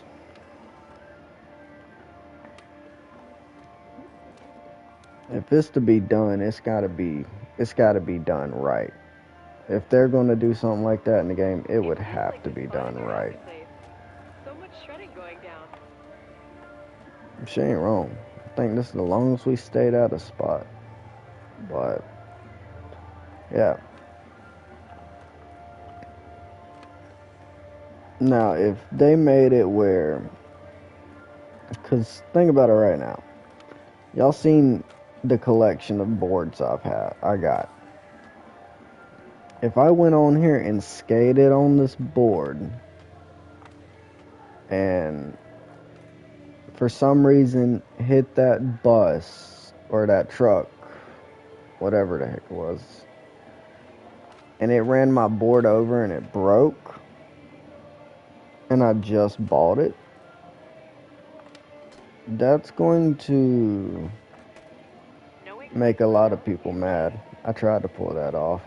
If it's to be done, it's gotta be done right. If they're gonna do something like that in the game, it It would feels have like to this be spot is done your right. happy place. So much shredding going down. She ain't wrong. I think this is the longest we stayed at a spot. But yeah. Now, if they made it where, because think about it right now. Y'all seen the collection of boards I got. If I went on here and skated on this board and for some reason hit that bus or that truck, whatever the heck it was, and it ran my board over and it broke, and I just bought it, that's going to make a lot of people mad. I tried to pull that off.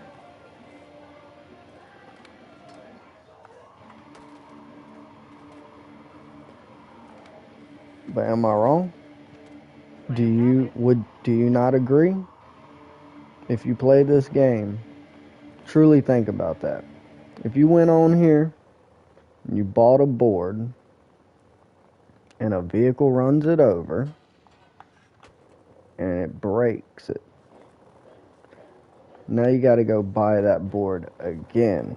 But am I wrong? Do you not agree? If you play this game, truly think about that. If you went on here and you bought a board and a vehicle runs it over and it breaks it, now you got to go buy that board again.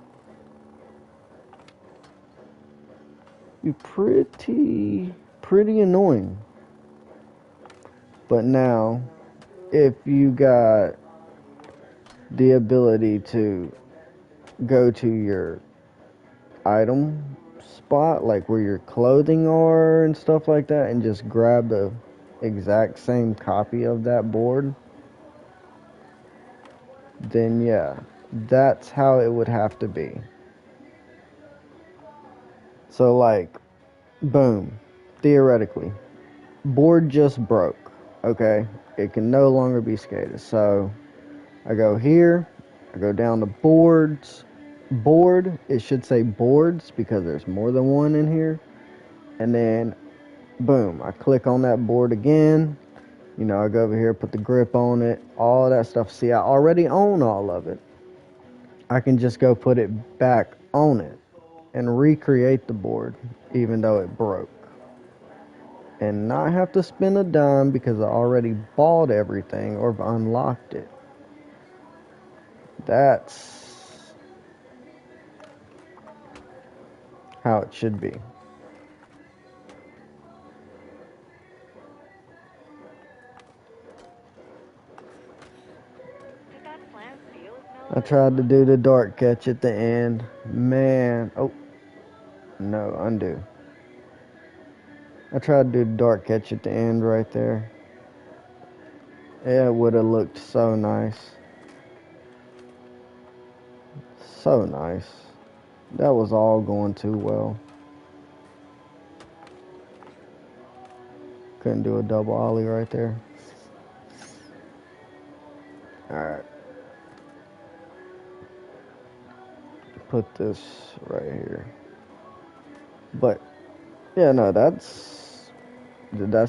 You pretty annoying. But now, if you got the ability to go to your item spot, like where your clothing are and stuff like that, and just grab the exact same copy of that board, then yeah, that's how it would have to be. So like, boom, theoretically, board just broke. Okay, it can no longer be skated. So I go here, I go down to boards. Board, it should say boards because there's more than one in here. And then, boom, I click on that board again. You know, I go over here, put the grip on it, all that stuff. See, I already own all of it. I can just go put it back on it and recreate the board, even though it broke. And not have to spend a dime because I already bought everything or unlocked it. That's how it should be. I tried to do the dart catch at the end. Man. Oh. No, undo. I tried to do the dart catch at the end right there. It would have looked so nice. So nice. That was all going too well. Couldn't do a double ollie right there. Alright. Put this right here. But yeah, no, that's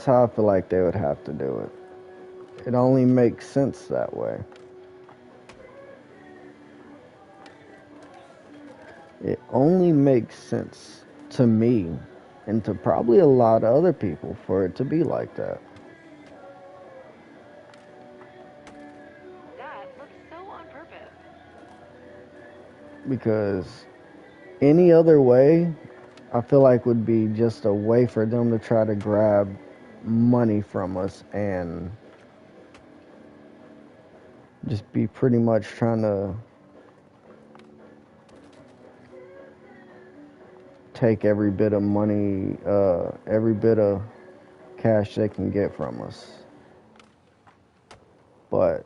how I feel like they would have to do it. It only makes sense that way. It only makes sense to me and to probably a lot of other people for it to be like that. That looks so on purpose. Because any other way, I feel like would be just a way for them to try to grab money from us and just be pretty much trying to take every bit of money, every bit of cash they can get from us. But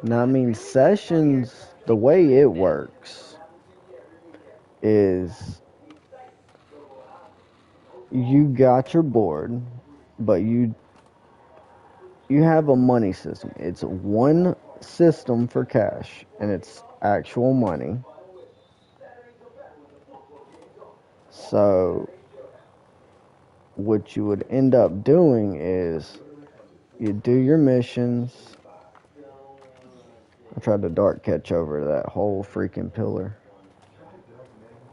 now, I mean, sessions, the way it works is you got your board, but you have a money system. It's one system for cash, and it's actual money. So what you would end up doing is you do your missions. I tried to dart catch over that whole freaking pillar.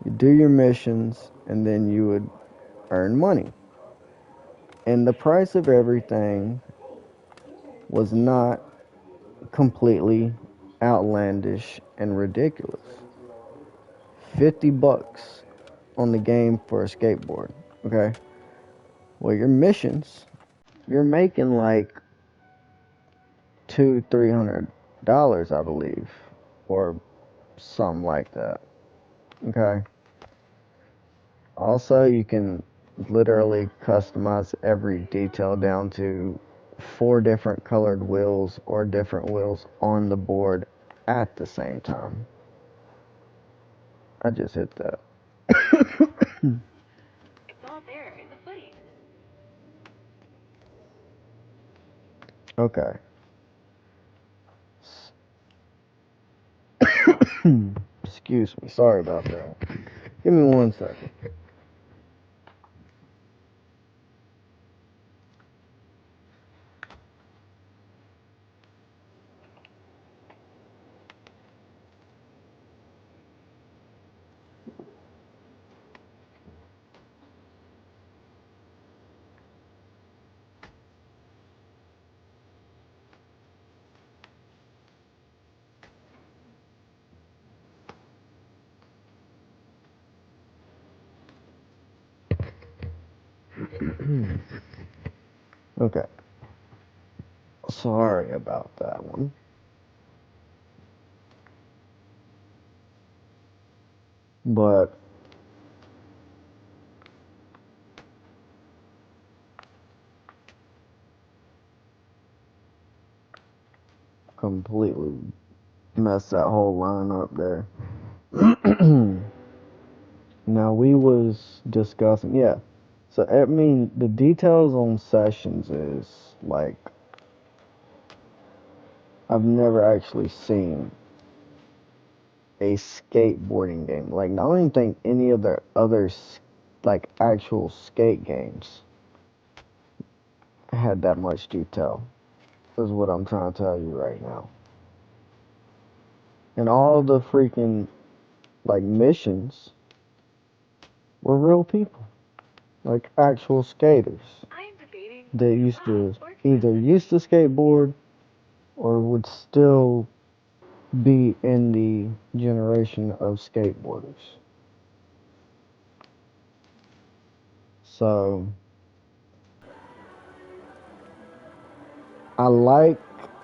You do your missions, and then you would earn money. And the price of everything was not completely outlandish and ridiculous. $50 on the game for a skateboard. Okay. Well, your missions, you're making like $200-300, I believe, or something like that. Okay. Also, you can literally customize every detail down to 4 different colored wheels or different wheels on the board at the same time. I just hit that. It's all there in the footing. Okay. Excuse me. Sorry about that. Give me 1 second. Okay. Sorry about that one. But completely messed that whole line up there. Now we was discussing, yeah. So I mean, the details on sessions is like I've never actually seen a skateboarding game. Like I don't even think any of the other like actual skate games had that much detail. Is what I'm trying to tell you right now. And all the freaking like missions were real people, like actual skaters. I'm debating They the used class to or either campus. used to skateboard or would still be in the generation of skateboarders. So I like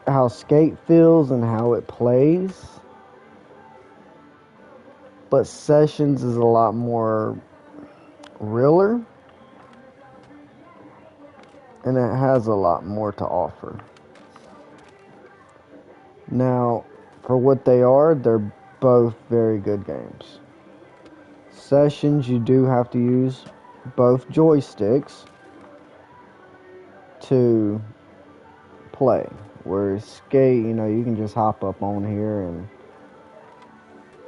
how skate feels and how it plays, but sessions is a lot more realer and it has a lot more to offer. Now, for what they are, they're both very good games. Sessions, you do have to use both joysticks to play. Whereas skate, you can just hop up on here and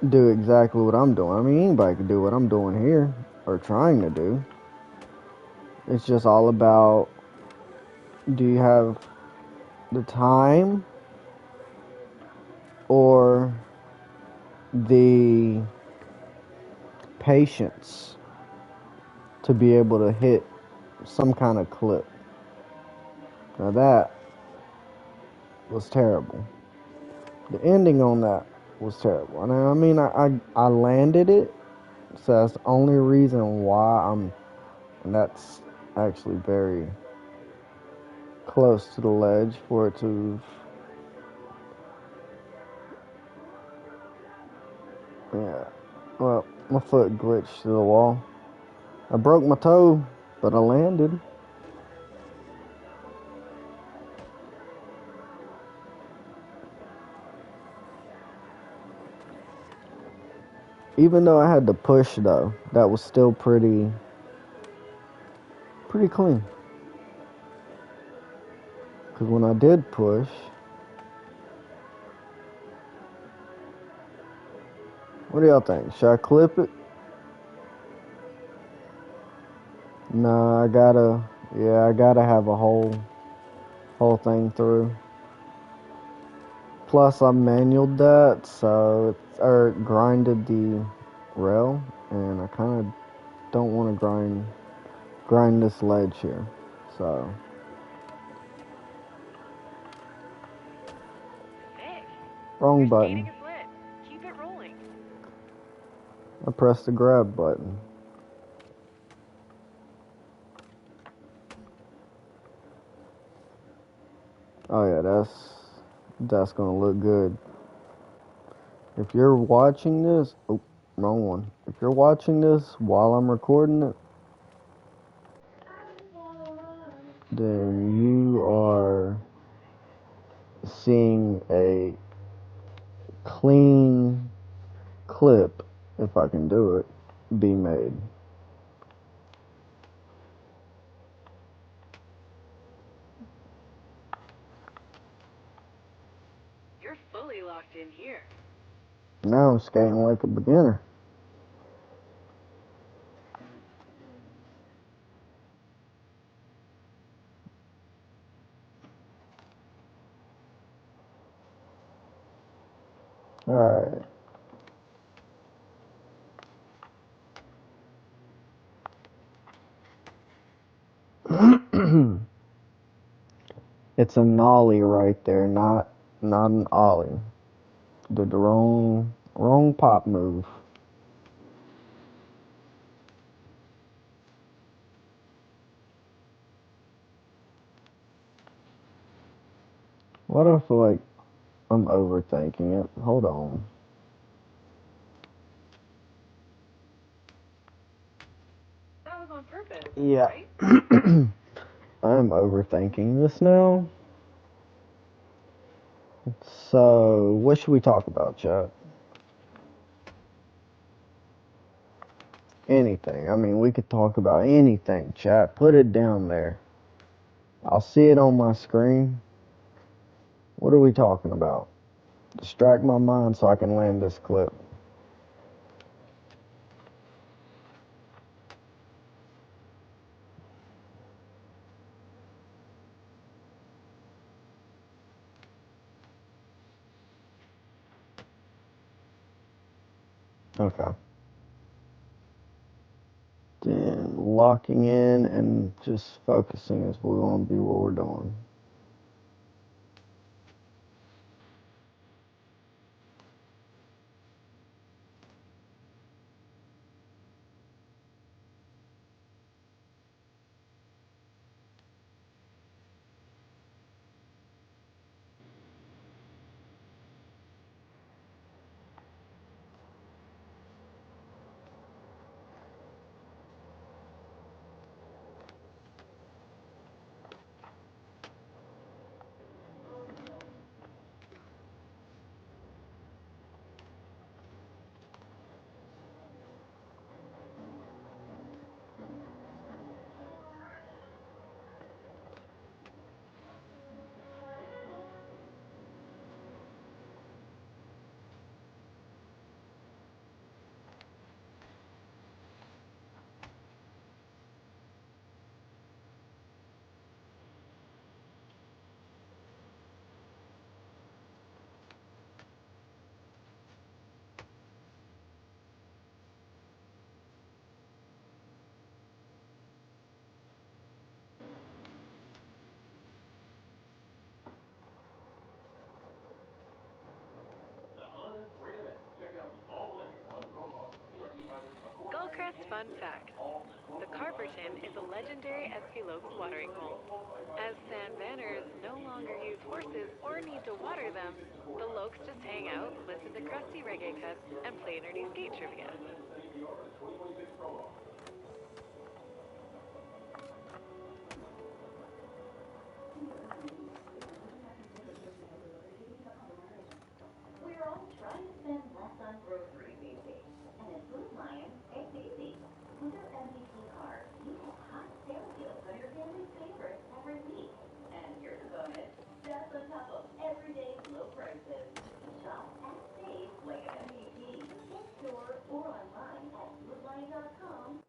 do exactly what I'm doing. I mean, anybody can do what I'm doing here or trying to do. It's just all about, do you have the time or the patience to be able to hit some kind of clip. Now that was terrible. The ending on that was terrible. And I mean, I landed it, so that's the only reason why and that's actually very close to the ledge for it to, yeah. Well, my foot glitched to the wall. I broke my toe, but I landed. Even though I had to push though, that was still pretty clean. Cause when I did push, what do y'all think? Should I clip it? No, I gotta have a whole thing through. Plus, I manualed that, so or grinded the rail, and I kind of don't want to grind this ledge here. So, Sick. wrong You're skating button. a sled. Keep it rolling. I pressed the grab button. Oh yeah, that's gonna look good. If you're watching this, oh, wrong one. If you're watching this while I'm recording it, then you are seeing a clean clip, if I can do it, be made. You're fully locked in here. Now I'm skating like a beginner. Alright. It's a nollie right there, not an ollie. The wrong pop move. Why do I feel like I'm overthinking it? Hold on. That was on purpose, Yeah. right? I'm overthinking this now. So, what should we talk about, chat? Anything. I mean, we could talk about anything, chat. Put it down there. I'll see it on my screen. What are we talking about? Distract my mind so I can land this clip. Okay. Then locking in and just focusing is going to be what we're doing. Skullcrest fun fact. The Carperton is a legendary Esquilopes watering hole. As San Vanners no longer use horses or need to water them, the Lokes just hang out, listen to crusty reggae cuts, and play nerdy skate trivia. We're all trying to spend less on groceries these days. And at Food Lion, it's easy. With your MVP card, you get hot sale deals on your family's favorites every week. And here's a bonus. That's on top of everyday low prices. Shop and save like an MVP. In store or online at foodlion.com.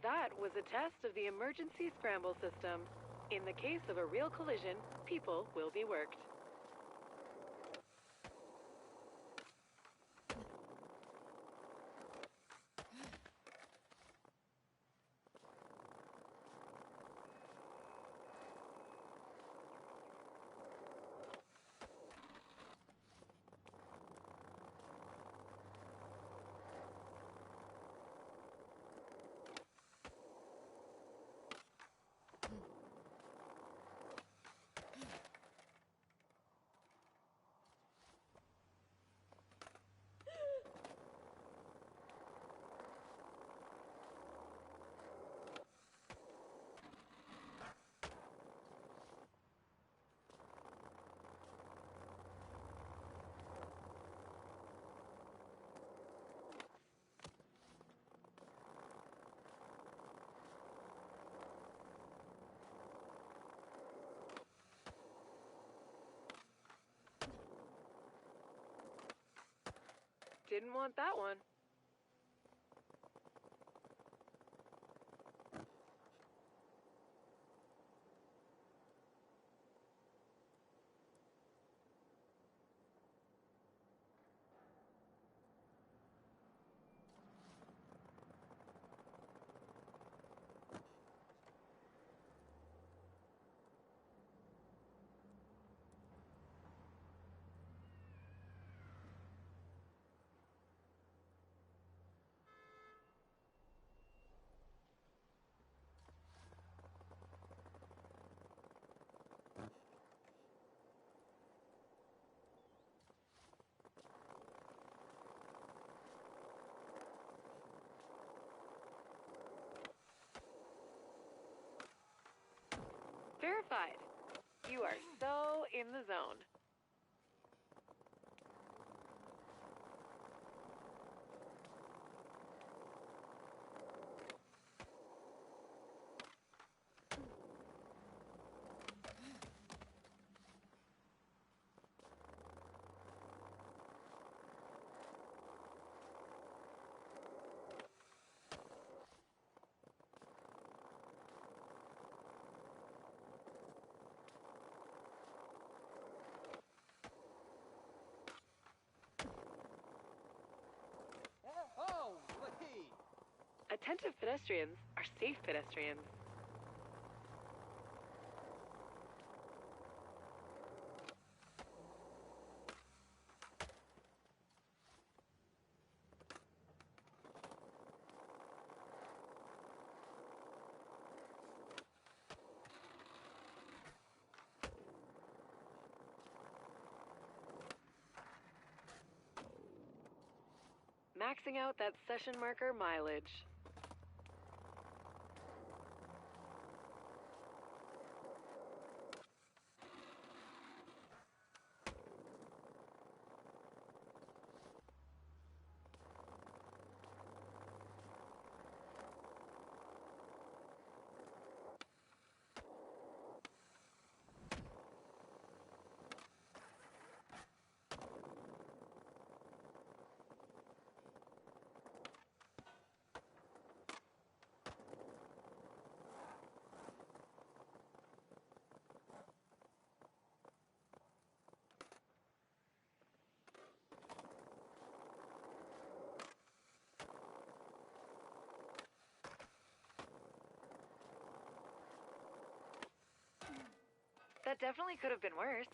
That was a test of the emergency scramble system. In the case of a real collision, people will be worked. didn't want that one. Verified. You are so in the zone. Attentive pedestrians are safe pedestrians. Maxing out that session marker mileage. That definitely could have been worse.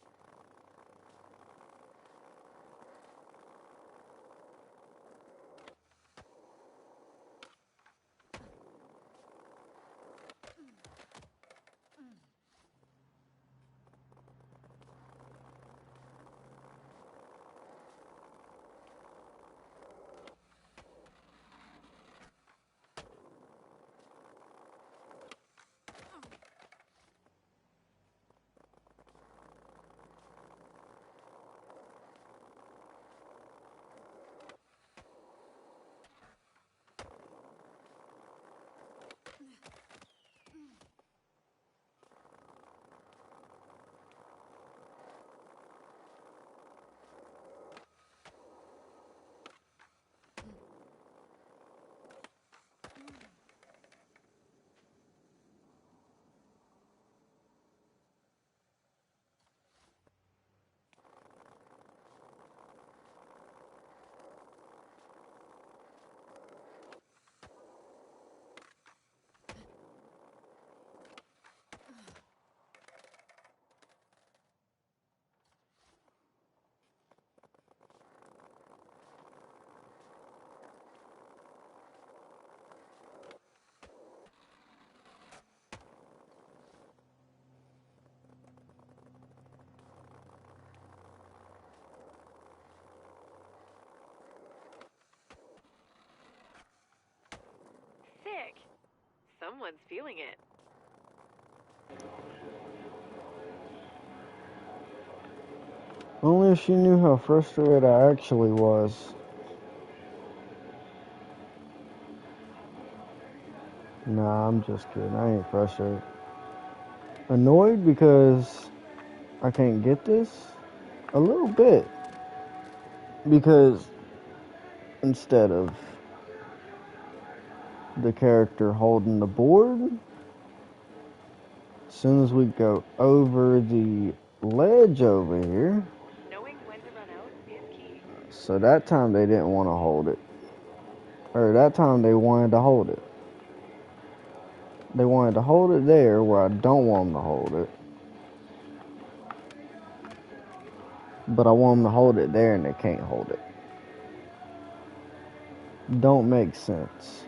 Sick. Someone's feeling it. Only if she knew how frustrated I actually was. Nah, I'm just kidding. I ain't frustrated. Annoyed because I can't get this? A little bit. Because instead of the character holding the board. As soon as we go over the ledge over here, Knowing when to run out is key. so that time they didn't want to hold it. Or that time they wanted to hold it. They wanted to hold it there where I don't want them to hold it. But I want them to hold it there and they can't hold it. Don't make sense.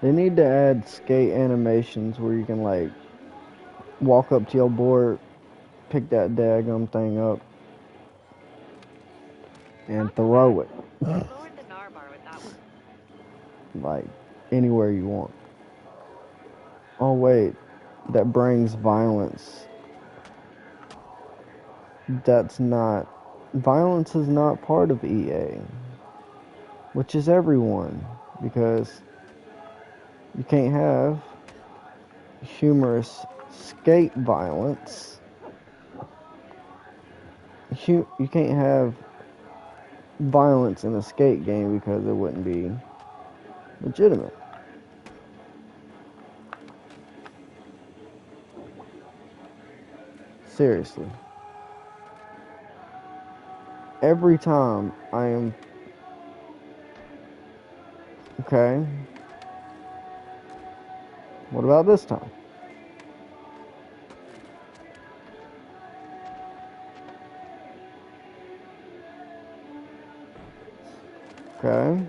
They need to add skate animations where you can like walk up to your board, pick that daggum thing up, and throw it. Lowered the NAR bar with that one. Like anywhere you want. Oh wait, that brings violence. That's not, violence is not part of EA, which is everyone, because you can't have humorous skate violence. You can't have violence in a skate game because it wouldn't be legitimate. Seriously. Every time I am... Okay. What about this time? Okay.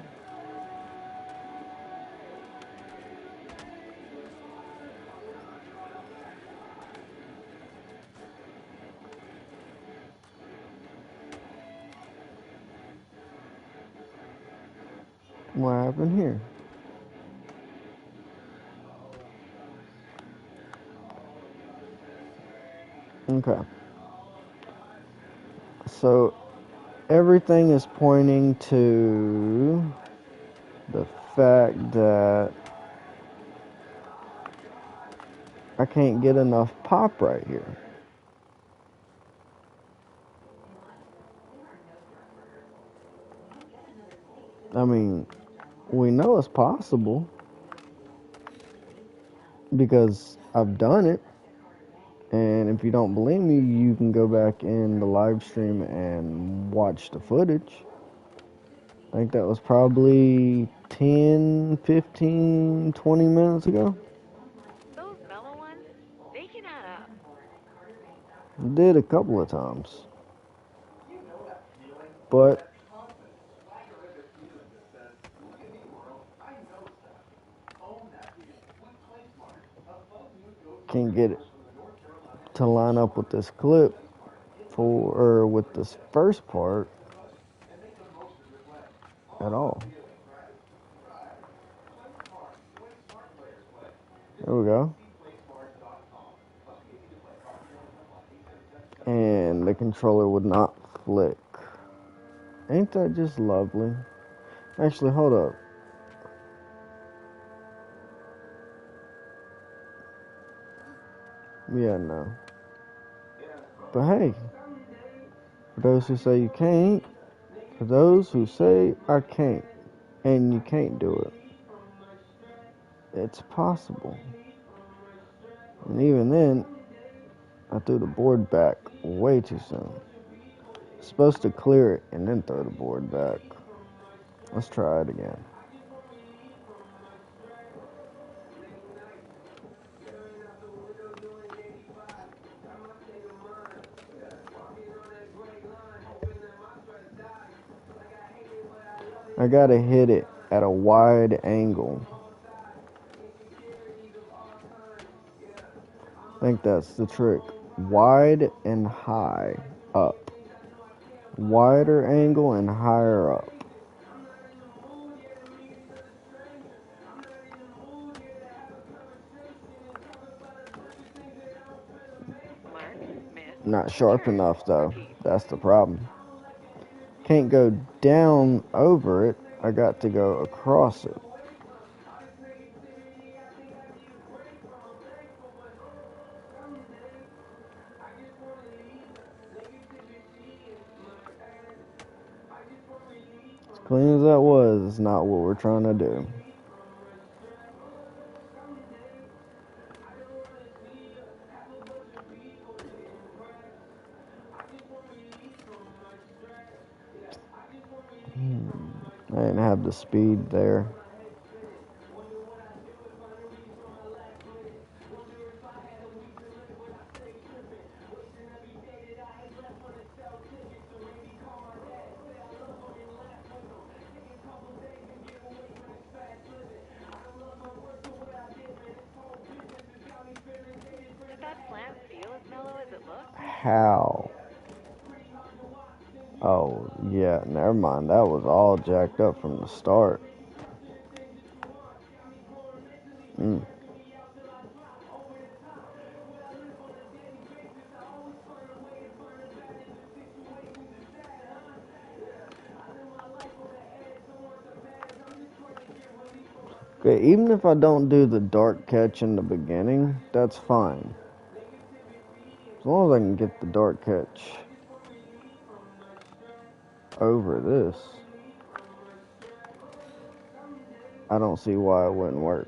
What happened here? Okay. So everything is pointing to the fact that I can't get enough pop right here. I mean, we know it's possible because I've done it. And if you don't believe me, you can go back in the live stream and watch the footage. I think that was probably 10, 15, 20 minutes ago. Those mellow ones, they can add up. Did a couple of times. But can't get it to line up with this clip or with this first part at all. There we go. And the controller would not flick. Ain't that just lovely? Actually, hold up. Yeah, no. But hey, for those who say you can't, for those who say I can't, and you can't do it, it's possible. And even then, I threw the board back way too soon. Supposed to clear it and then throw the board back. Let's try it again. I gotta hit it at a wide angle. I think that's the trick. Wide and high up. Wider angle and higher up. Mark, miss, Not sharp turn, enough though. repeat. That's the problem. Can't go down over it I got to go across it. As clean as that was, it's not what we're trying to do. I didn't have the speed there. Does that slant feel as mellow as it looks? How? Oh, yeah, never mind. That was all jacked up from the start. Mm. Okay, even if I don't do the dark catch in the beginning, that's fine. As long as I can get the dark catch over this, I don't see why it wouldn't work.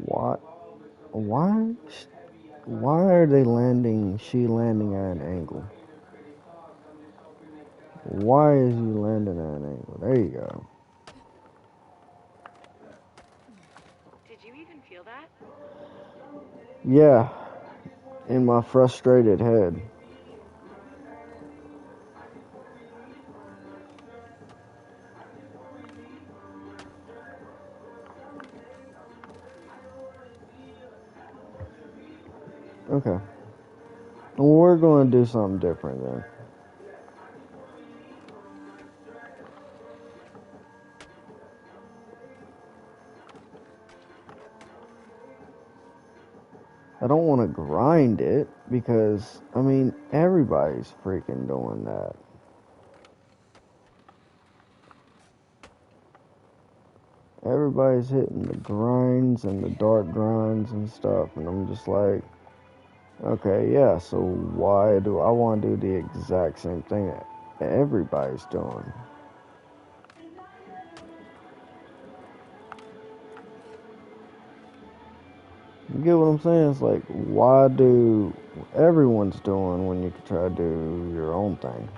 What? Why? Why are they landing? She landing at an angle. Why is he landing at an angle? There you go. Did you even feel that? Yeah, in my frustrated head. Okay. Well, we're going to do something different then. I don't want to grind it because, I mean, everybody's freaking doing that. Everybody's hitting the grinds and the dark grinds and stuff, and I'm just like, okay, yeah, so why do I want to do the exact same thing that everybody's doing? You get what I'm saying? It's like, why do everyone's doing when you can try to do your own thing?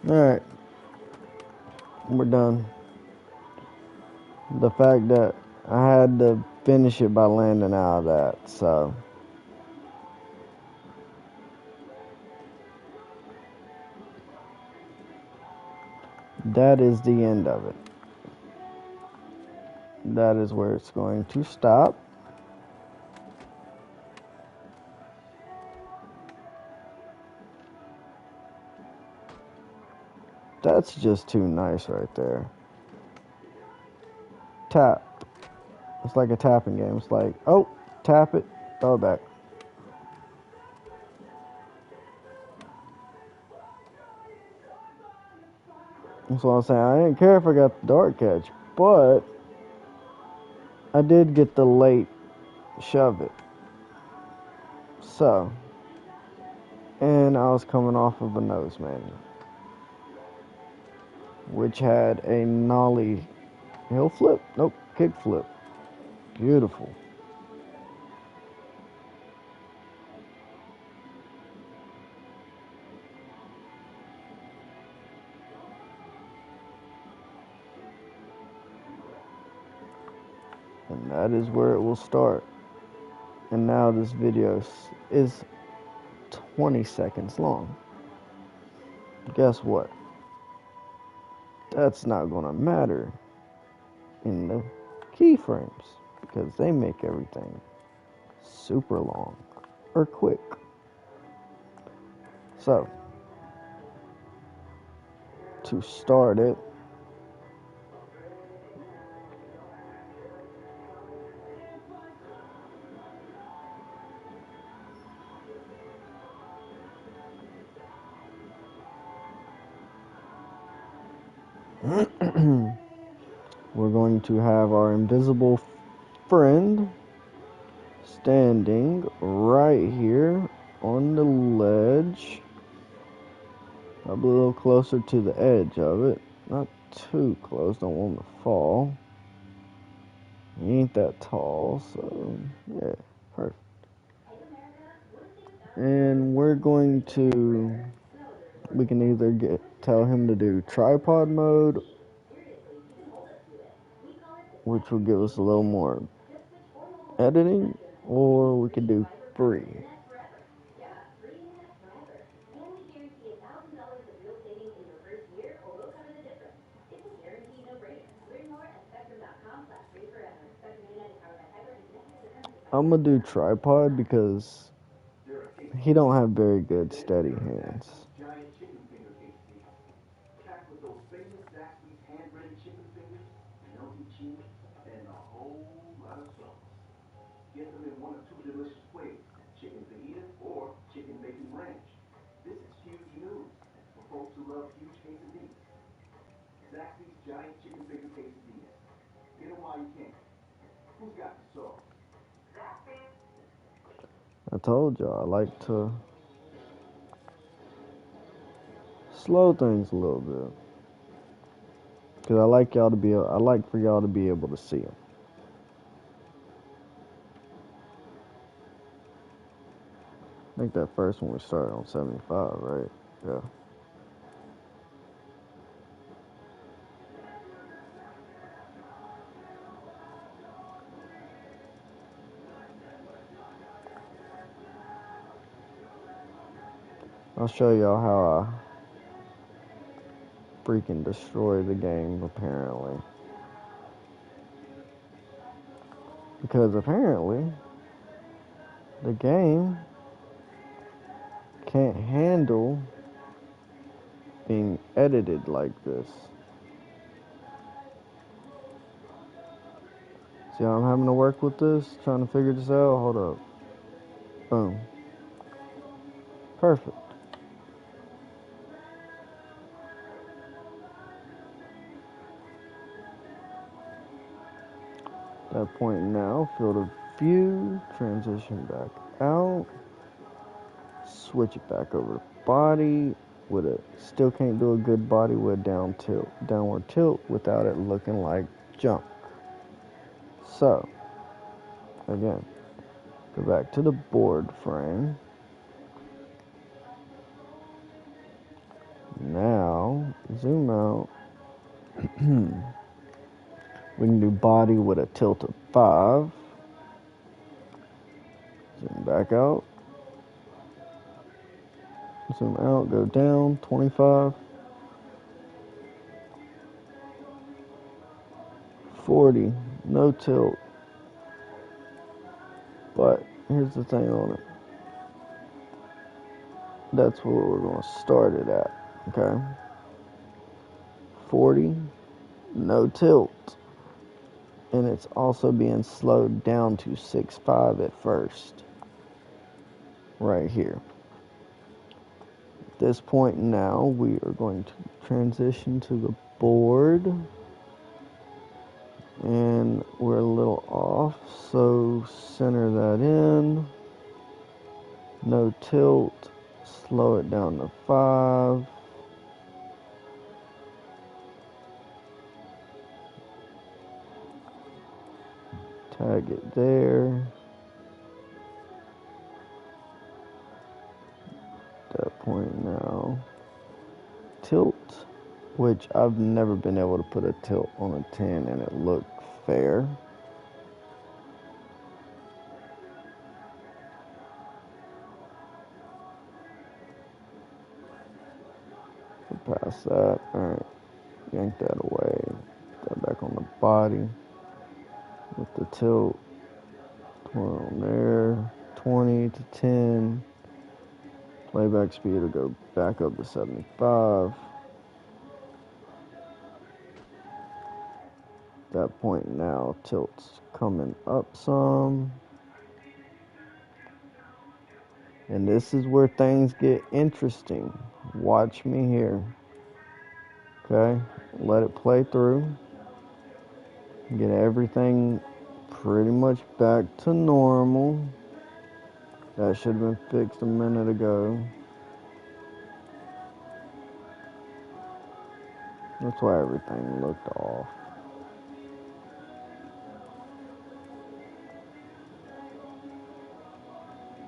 Alright, we're done. The fact that I had to finish it by landing out of that, so that is the end of it. That is where it's going to stop. That's just too nice right there. Tap. It's like a tapping game. It's like, oh, tap it, throw it back. That's what I'm saying. I didn't care if I got the dark catch, but I did get the late shove it. So, and I was coming off of a nose manual, which had a nollie hill flip. Nope, kickflip. Beautiful. And that is where it will start. And now this video is 20 seconds long. Guess what? That's not going to matter in the keyframes because they make everything super long or quick. So, to start it, we're going to have our invisible friend standing right here on the ledge, a little closer to the edge of it, not too close, don't want him to fall. He ain't that tall, so yeah, perfect. And we can either tell him to do tripod mode, which will give us a little more editing, or we could do free. I'm gonna do tripod because he don't have very good steady hands. I told y'all I like to slow things a little bit because I like for y'all to be able to see them. I think that first one we started on 75, right? Yeah. I'll show y'all how I freaking destroy the game, apparently. Because apparently, the game can't handle being edited like this. See how I'm having to work with this? Trying to figure this out? Hold up. Boom. Perfect. That point now, field of view, transition back out, switch it back over to body with a, still can't do a good body with downward tilt without it looking like junk. So, again, go back to the board frame. Now, zoom out. We can do body with a tilt of 5. Zoom back out. Zoom out, go down, 25. 40, no tilt. But here's the thing on it. That's where we're going to start it at, okay? 40, no tilt. And it's also being slowed down to 6.5 at first. Right here. At this point now, we are going to transition to the board. And we're a little off, so center that in. No tilt. Slow it down to 5. Tag it there. At that point now, tilt, which I've never been able to put a tilt on a 10 and it looked fair. Past that, alright, yank that away, put that back on the body with the tilt, 20 on there, 20 to 10, playback speed will go back up to 75. At that point now, tilt's coming up some, and this is where things get interesting. Watch me here. Okay, let it play through. Get everything pretty much back to normal. That should have been fixed a minute ago. That's why everything looked off.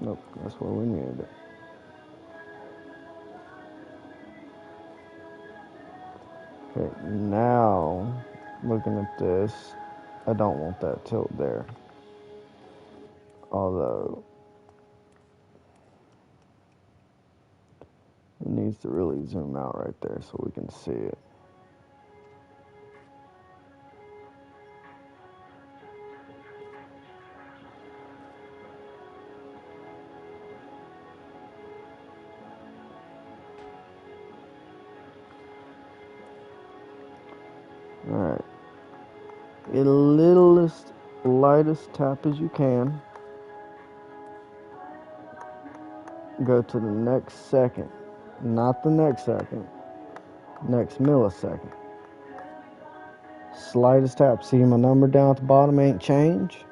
Nope, that's where we needed it. Okay, now looking at this, I don't want that tilt there. Although it needs to really zoom out right there so we can see it. Alright. Get a littlest, lightest tap as you can. Go to the next second. Not the next second. Next millisecond. Slightest tap. See my number down at the bottom ain't changed?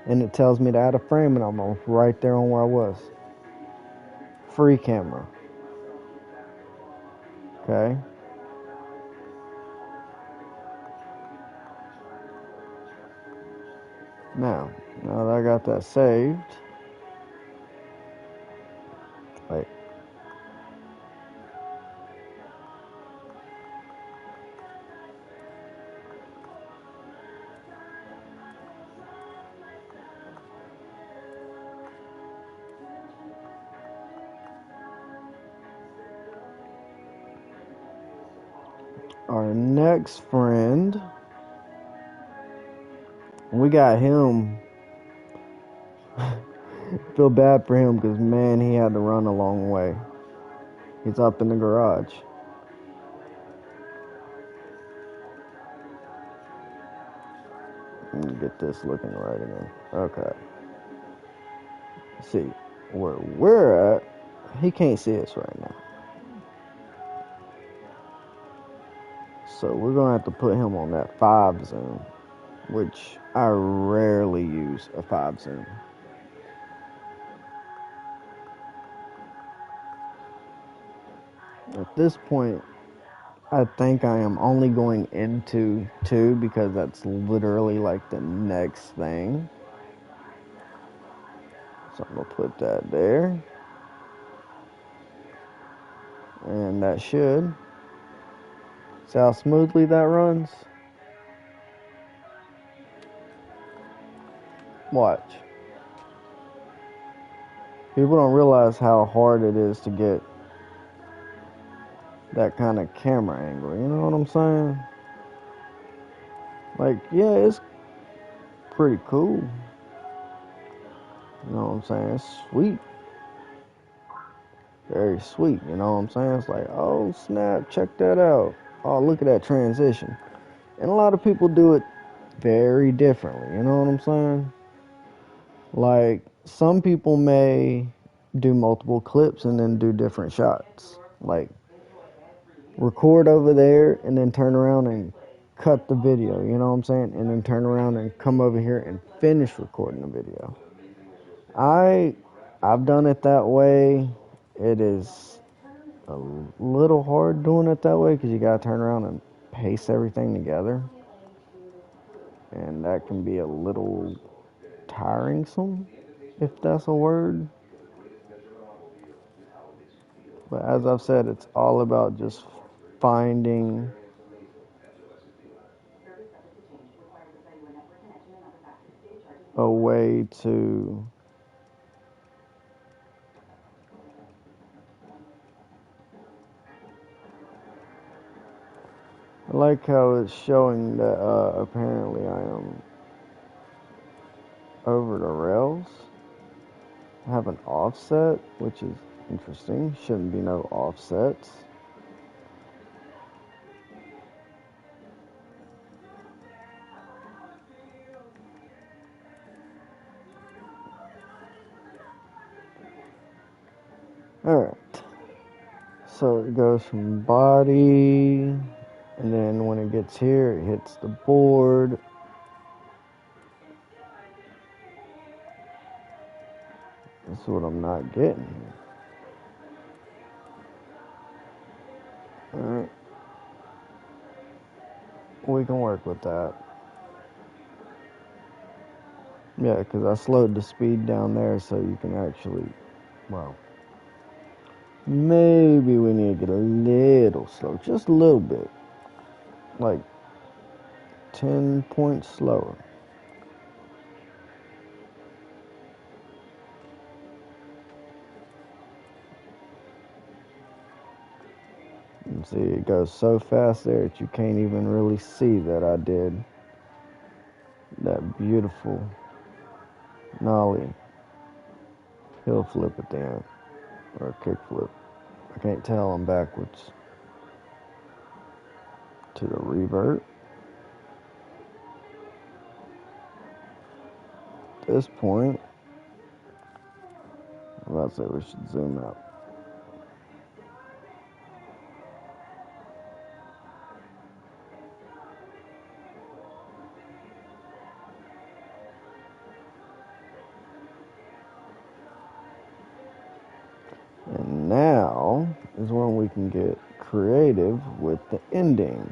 And it tells me to add a frame and I'm right there on where I was. Free camera. Okay. Now that I got that saved, wait. Our next friend, we got him. Feel bad for him because, man, he had to run a long way. He's up in the garage. Let me get this looking right again. Okay. See, where we're at, he can't see us right now. So we're going to have to put him on that 5 zoom, which I rarely use a 5 zoom. At this point, I think I am only going into 2 because that's literally like the next thing. So I'm going to put that there. And that should. See how smoothly that runs? Watch. People don't realize how hard it is to get that kind of camera angle. You know what I'm saying? Like, yeah, it's pretty cool. You know what I'm saying? It's sweet. Very sweet. You know what I'm saying? It's like, oh, snap, check that out. Oh, look at that transition. And a lot of people do it very differently. You know what I'm saying? Like, some people may do multiple clips and then do different shots. Like, record over there and then turn around and cut the video, you know what I'm saying? And then turn around and come over here and finish recording the video. I've done it that way. It is a little hard doing it that way because you gotta turn around and paste everything together. and that can be a little tiresome, if that's a word. But as I've said, it's all about just finding a way to I like how it's showing that apparently I am over the rails. I have an offset, which is interesting. Shouldn't be no offsets. Alright, so it goes from body, and then when it gets here, it hits the board. That's what I'm not getting here. Alright, we can work with that. Yeah, because I slowed the speed down there so you can actually, well, maybe we need to get a little slow, just a little bit, like 10 points slower. And see, it goes so fast there that you can't even really see that I did that beautiful nollie hill flip at the end, or a kick flip. I can't tell I'm backwards. To the revert. At this point, I'm about to say we should zoom out. And now is when we can get creative with the ending.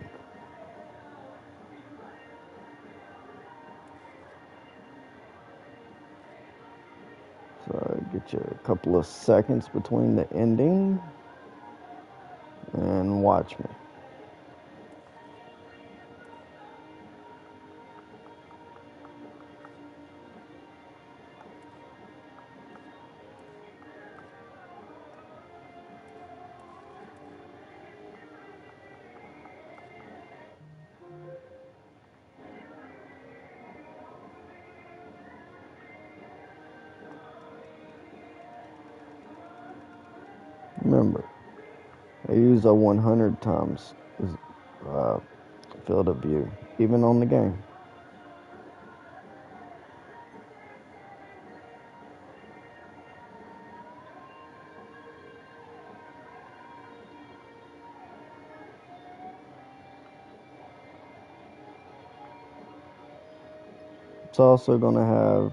So get you a couple of seconds between the ending and watch me. Remember, I use a 100 times uh, field of view, even on the game. It's also going to have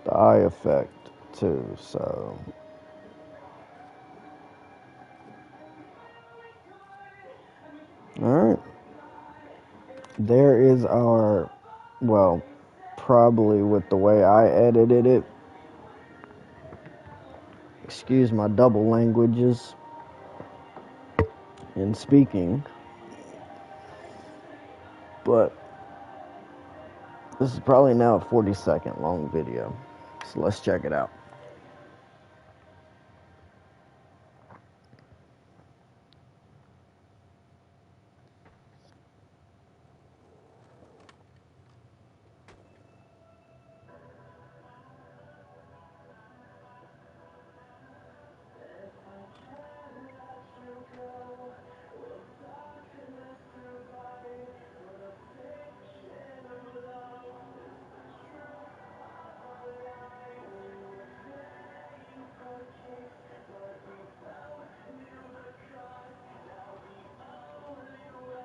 the eye effect too, so alright. There is our, well, probably with the way I edited it, excuse my double languages in speaking, but this is probably now a 40-second long video, so let's check it out.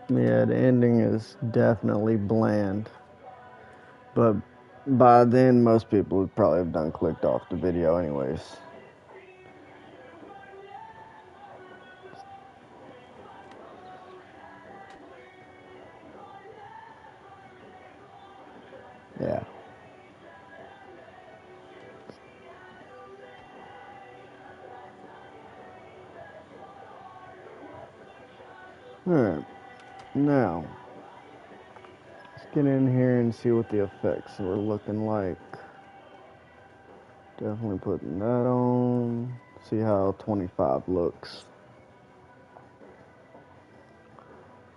Yeah, the ending is definitely bland, but by then most people would probably have done clicked off the video anyways. Yeah. Alright, now, let's get in here and see what the effects are looking like. Definitely putting that on. See how 25 looks.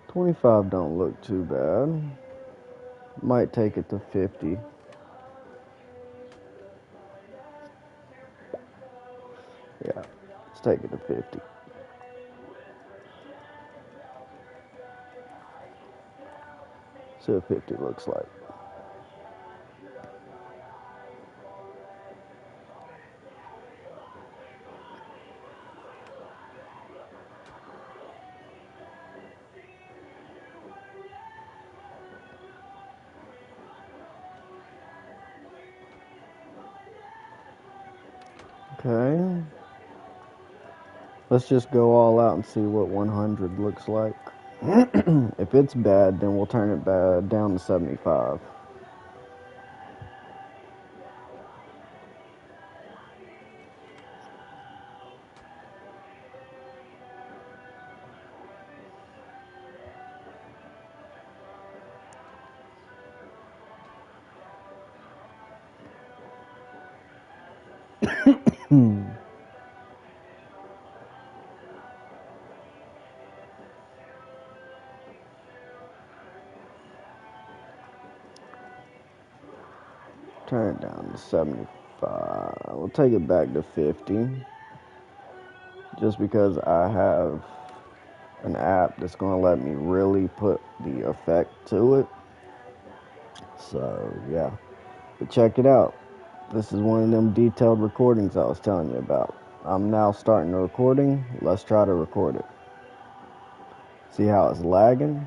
25 don't look too bad. Might take it to 50. Yeah, let's take it to 50. See what 50 looks like. Okay. Let's just go all out and see what 100 looks like. If it's bad, then we'll turn it down to 75. Turn it down to 75. We'll take it back to 50. Just because I have an app that's going to let me really put the effect to it. So, yeah. But check it out. This is one of them detailed recordings I was telling you about. I'm now starting the recording. Let's try to record it. See how it's lagging?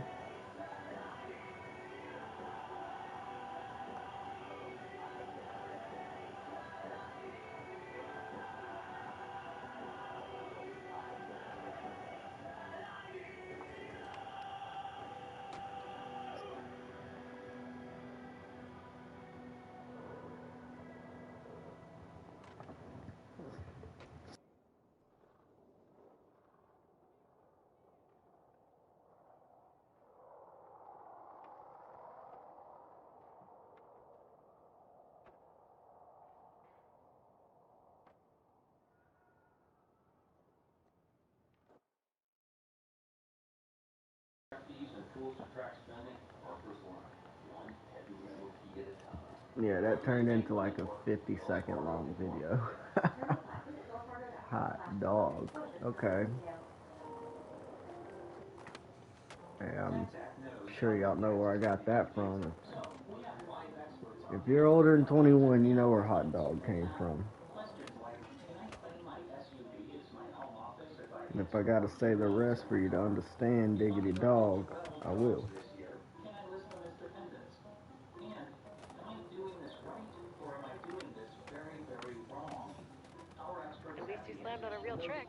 Yeah, that turned into like a 50-second long video. Hot dog. Okay. Hey, I'm sure y'all know where I got that from. If you're older than 21, you know where hot dog came from. And if I gotta say the rest for you to understand, diggity dog, I will. At least you slammed on a real trick.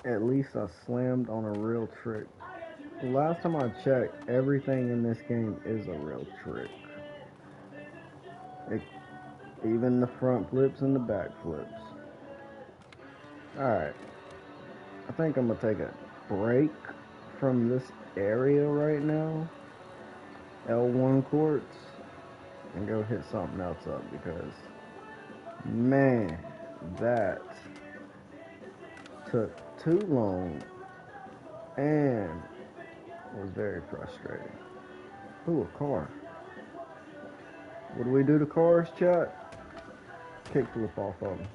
At least I slammed on a real trick. The last time I checked, everything in this game is a real trick. It, even the front flips and the back flips. Alright, I think I'm gonna take a break from this area right now, L1 courts, and go hit something else up because, man, that took too long and was very frustrating. Ooh, a car. What do we do to cars, chat? Kickflip off of them.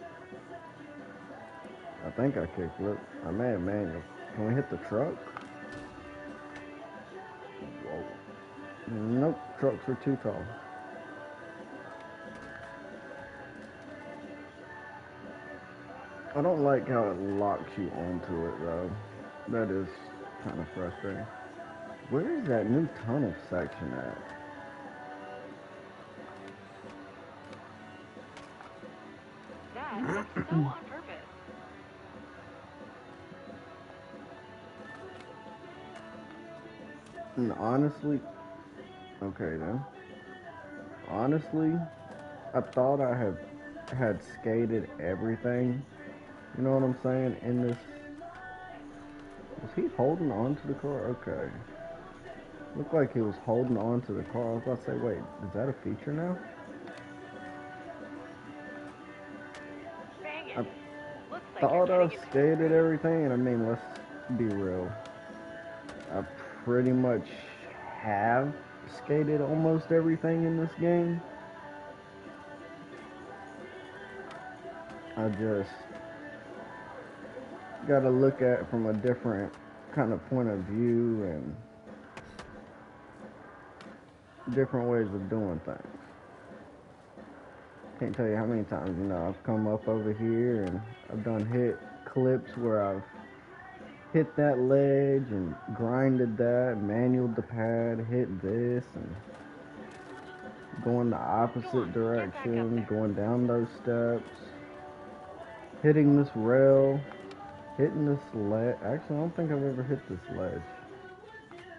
I think I kickflip. I may have manual. Can we hit the truck? Whoa. Nope, trucks are too tall. I don't like how it locks you onto it though. That is kind of frustrating. Where is that new tunnel section at? That was so on purpose. And honestly, okay then. Honestly, I thought I had skated everything. You know what I'm saying? In this, was he holding on to the car? Okay. Looked like he was holding on to the car. I was about to say, wait, is that a feature now? Dang it. I Looks like you're thought I getting into a skated groove. everything, and I mean, let's be real. I pretty much have skated almost everything in this game. I just gotta look at it from a different kind of point of view and different ways of doing things. Can't tell you how many times, I've come up over here and I've done hit clips where I've hit that ledge and grinded that, manualed the pad, hit this, and going the Go on, opposite get back up direction, there. going down those steps, hitting this rail, hitting this ledge. Actually, I don't think I've ever hit this ledge.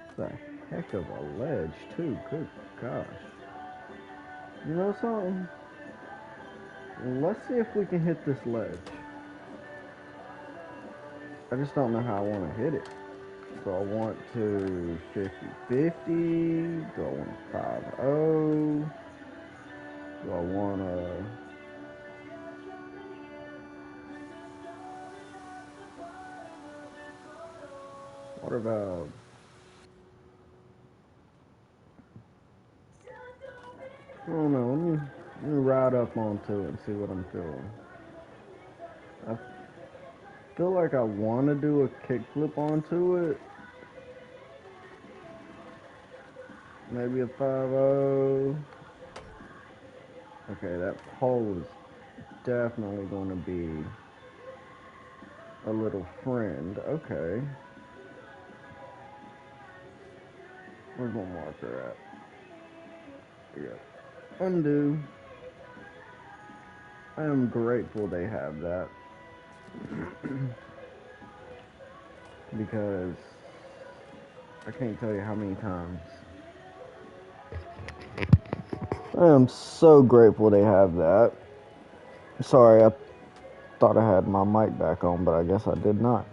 It's a heck of a ledge, too. Good gosh. You know something? Let's see if we can hit this ledge. I just don't know how I want to hit it. So I want to 50-50. Do I want to 5-0? Do I want to... What about... I don't know. Let me ride up onto it and see what I'm feeling. I feel like I want to do a kickflip onto it. Maybe a 5-0. Okay, that pole is definitely going to be a little friend. Okay. Where's my marker at? Yeah. Undo. I am grateful they have that. Because I can't tell you how many times. I am so grateful they have that. Sorry, I thought I had my mic back on, but I guess I did not.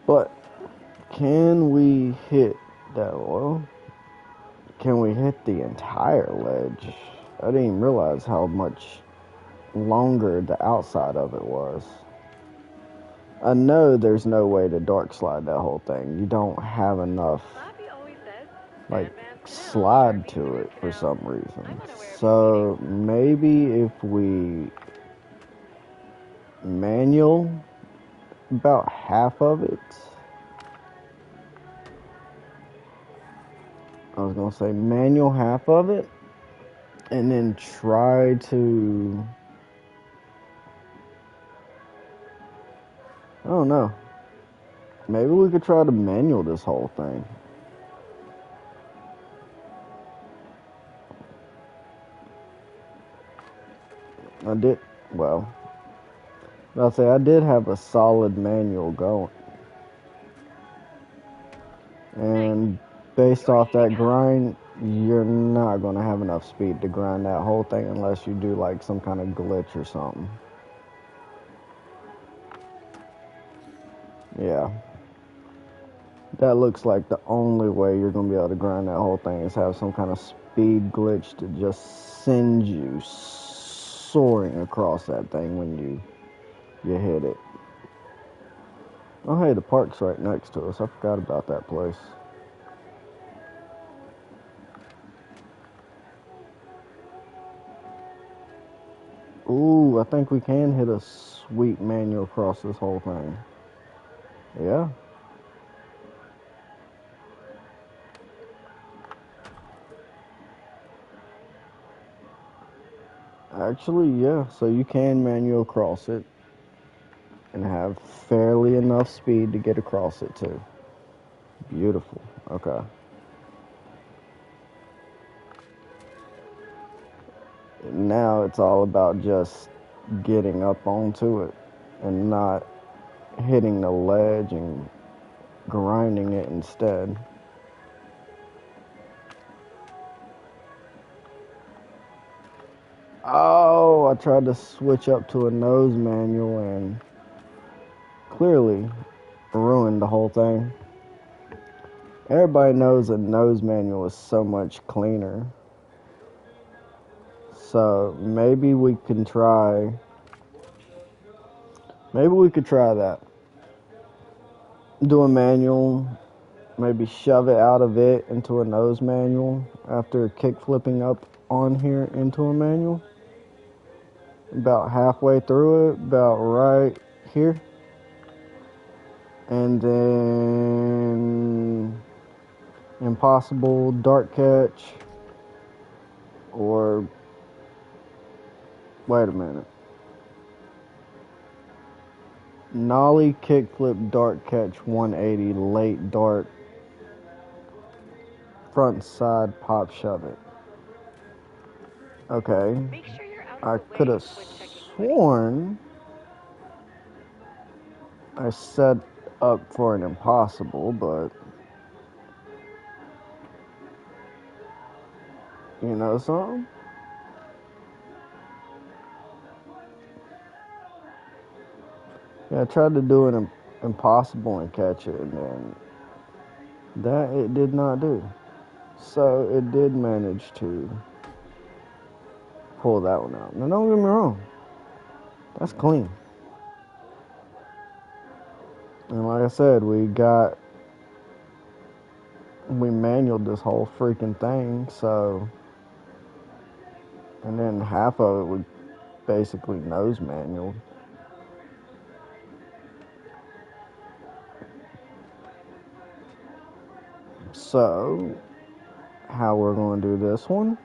But can we hit that? Well, can we hit the entire ledge? I didn't even realize how much longer the outside of it was. I know there's no way to dark slide that whole thing. You don't have enough Slappy always says like Sandman's Canal sure slide beats a to root it for canal. some I'm reason. unaware of his meaning. So maybe if we manual about half of it. I was gonna say manual half of it, and then try to. I don't know. Maybe we could try to manual this whole thing. I did. Well, I'll say I did have a solid manual going, Nice. and based You're off heating that up. grind, you're not gonna have enough speed to grind that whole thing unless you do like some kind of glitch or something. Yeah. That looks like the only way you're gonna be able to grind that whole thing is have some kind of speed glitch to just send you soaring across that thing when you hit it. Oh hey, the park's right next to us. I forgot about that place. Ooh, I think we can hit a sweet manual across this whole thing. Yeah. Actually, yeah. So you can manual cross it and have fairly enough speed to get across it too. Beautiful. Okay. Now it's all about just getting up onto it and not hitting the ledge and grinding it instead. Oh, I tried to switch up to a nose manual and clearly ruined the whole thing. Everybody knows a nose manual is so much cleaner. So maybe we could try that. Do a manual, maybe shove it out of it into a nose manual after kick flipping up on here into a manual. About halfway through it, about right here. And then impossible dart catch, or wait a minute. Nollie kickflip dart catch 180 late dart front side pop shove it. Okay. Make sure you're out of I the could way have when checking footing. sworn I set up for an impossible, but you know something? Yeah, I tried to do an impossible and catch it, and then that it did not do. So it did manage to pull that one out. Now don't get me wrong, that's clean. And like I said, we manualed this whole freaking thing, so, and then half of it we basically nose manual. So, how we're going to do this one?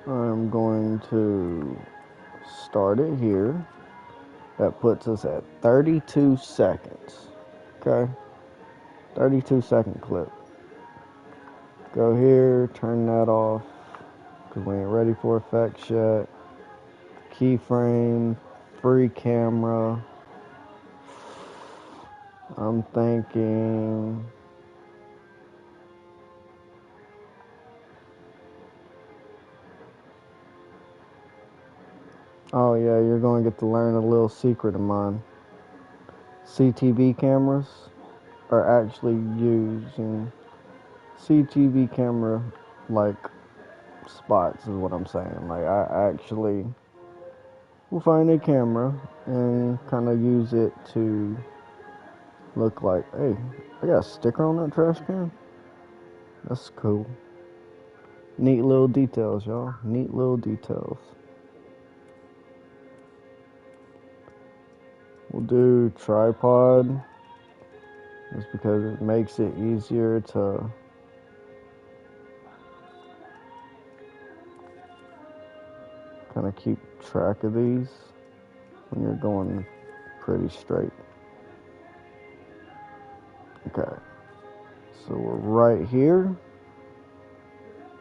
I'm going to start it here. That puts us at 32 seconds. Okay? 32-second clip. Go here, turn that off, because we ain't ready for effects yet. Keyframe, free camera. I'm thinking, oh yeah, you're going to get to learn a little secret of mine. CTV cameras are actually using CTV camera like spots is what I'm saying. Like I actually will find a camera and kind of use it to look like, hey, I got a sticker on that trash can. That's cool. Neat little details, y'all. Neat little details. We'll do tripod just because it makes it easier to kind of keep track of these when you're going pretty straight. Okay, so we're right here.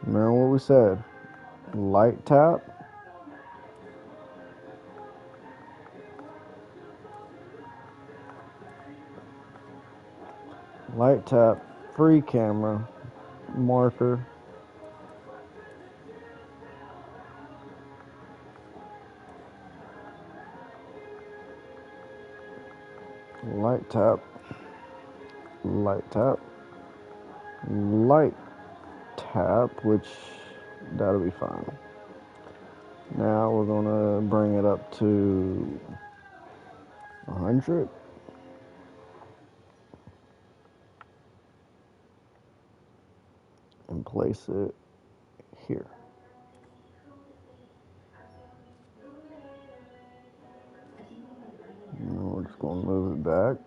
Remember what we said. Light tap. Light tap. Free camera. Marker. Light tap. Light tap. Light tap, which that'll be fine. Now we're gonna bring it up to 100. And place it here. And we're just gonna move it back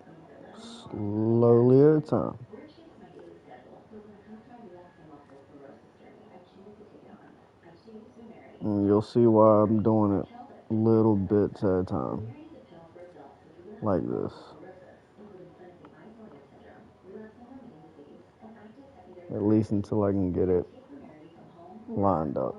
slowly at a time. And you'll see why I'm doing it little bits at a time. Like this. At least until I can get it lined up.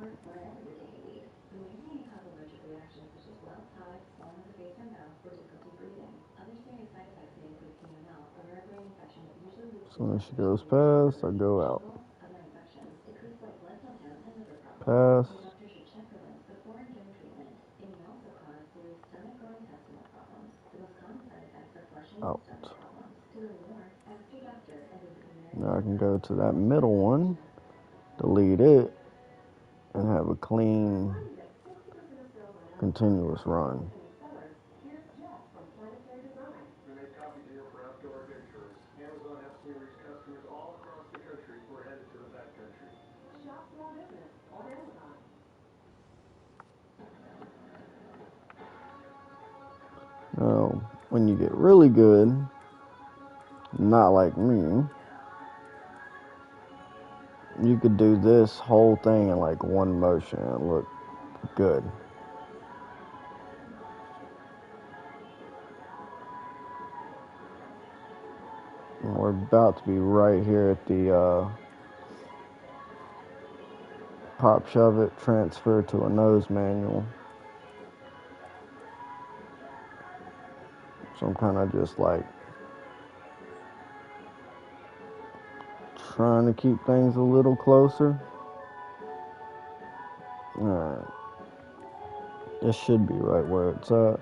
So when she goes past, I go out. Pass. Out. Now I can go to that middle one, delete it, and have a clean, continuous run. Now, when you get really good, not like me, you could do this whole thing in like one motion and look good. And we're about to be right here at the pop, shove it, transfer to a nose manual. So I'm kind of just like trying to keep things a little closer. Alright. This should be right where it's at.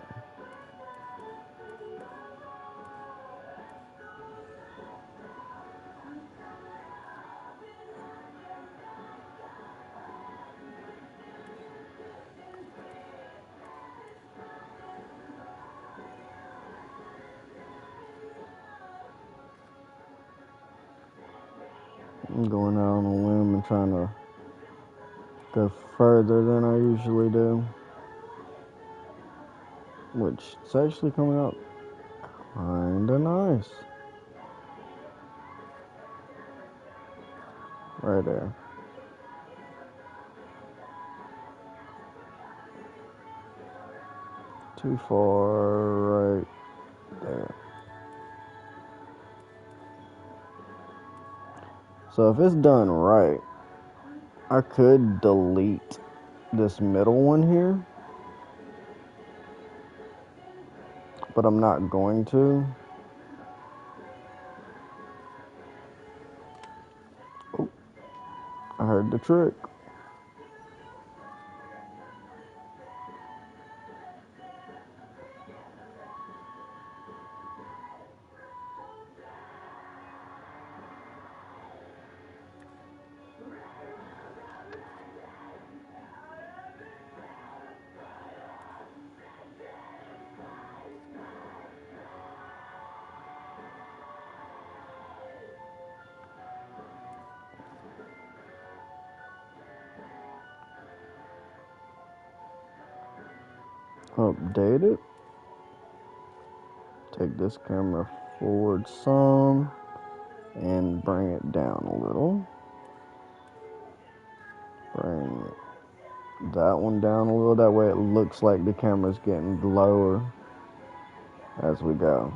I'm going out on a limb and trying to go further than I usually do. Which is actually coming out kinda nice. Right there. Too far right there. So if it's done right, I could delete this middle one here, but I'm not going to. Oh, I heard the trick. Update it. Take this camera forward some and bring it down a little. Bring that one down a little. That way it looks like the camera's getting lower as we go.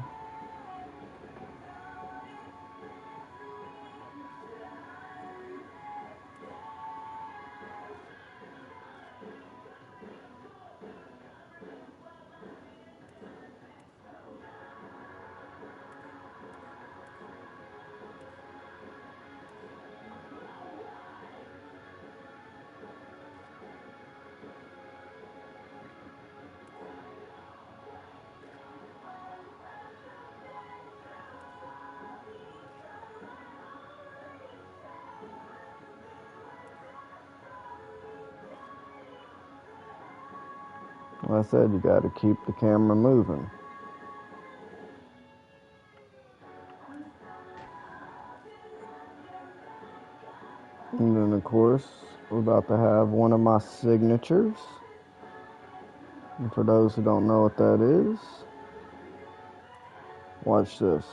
Like I said, you got to keep the camera moving. And then, of course, we're about to have one of my signatures. And for those who don't know what that is, watch this.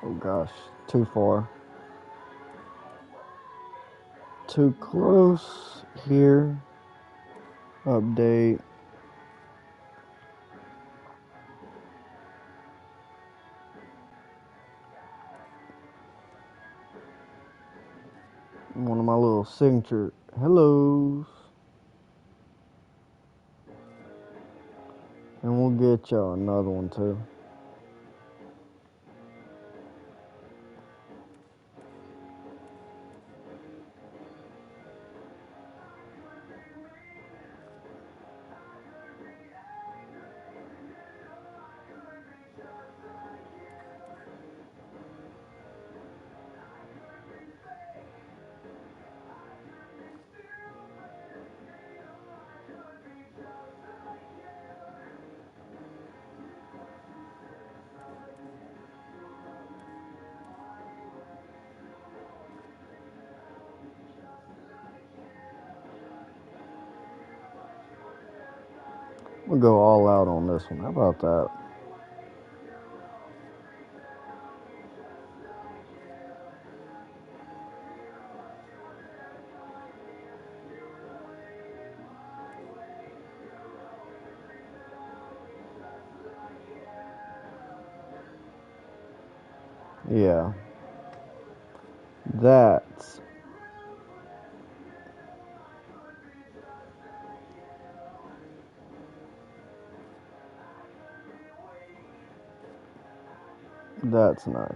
Oh gosh, too far. Too close here. Update. One of my little signature Hello. And we'll get y'all another one too. We'll go all out on this one. How about that? Yeah. That's nice.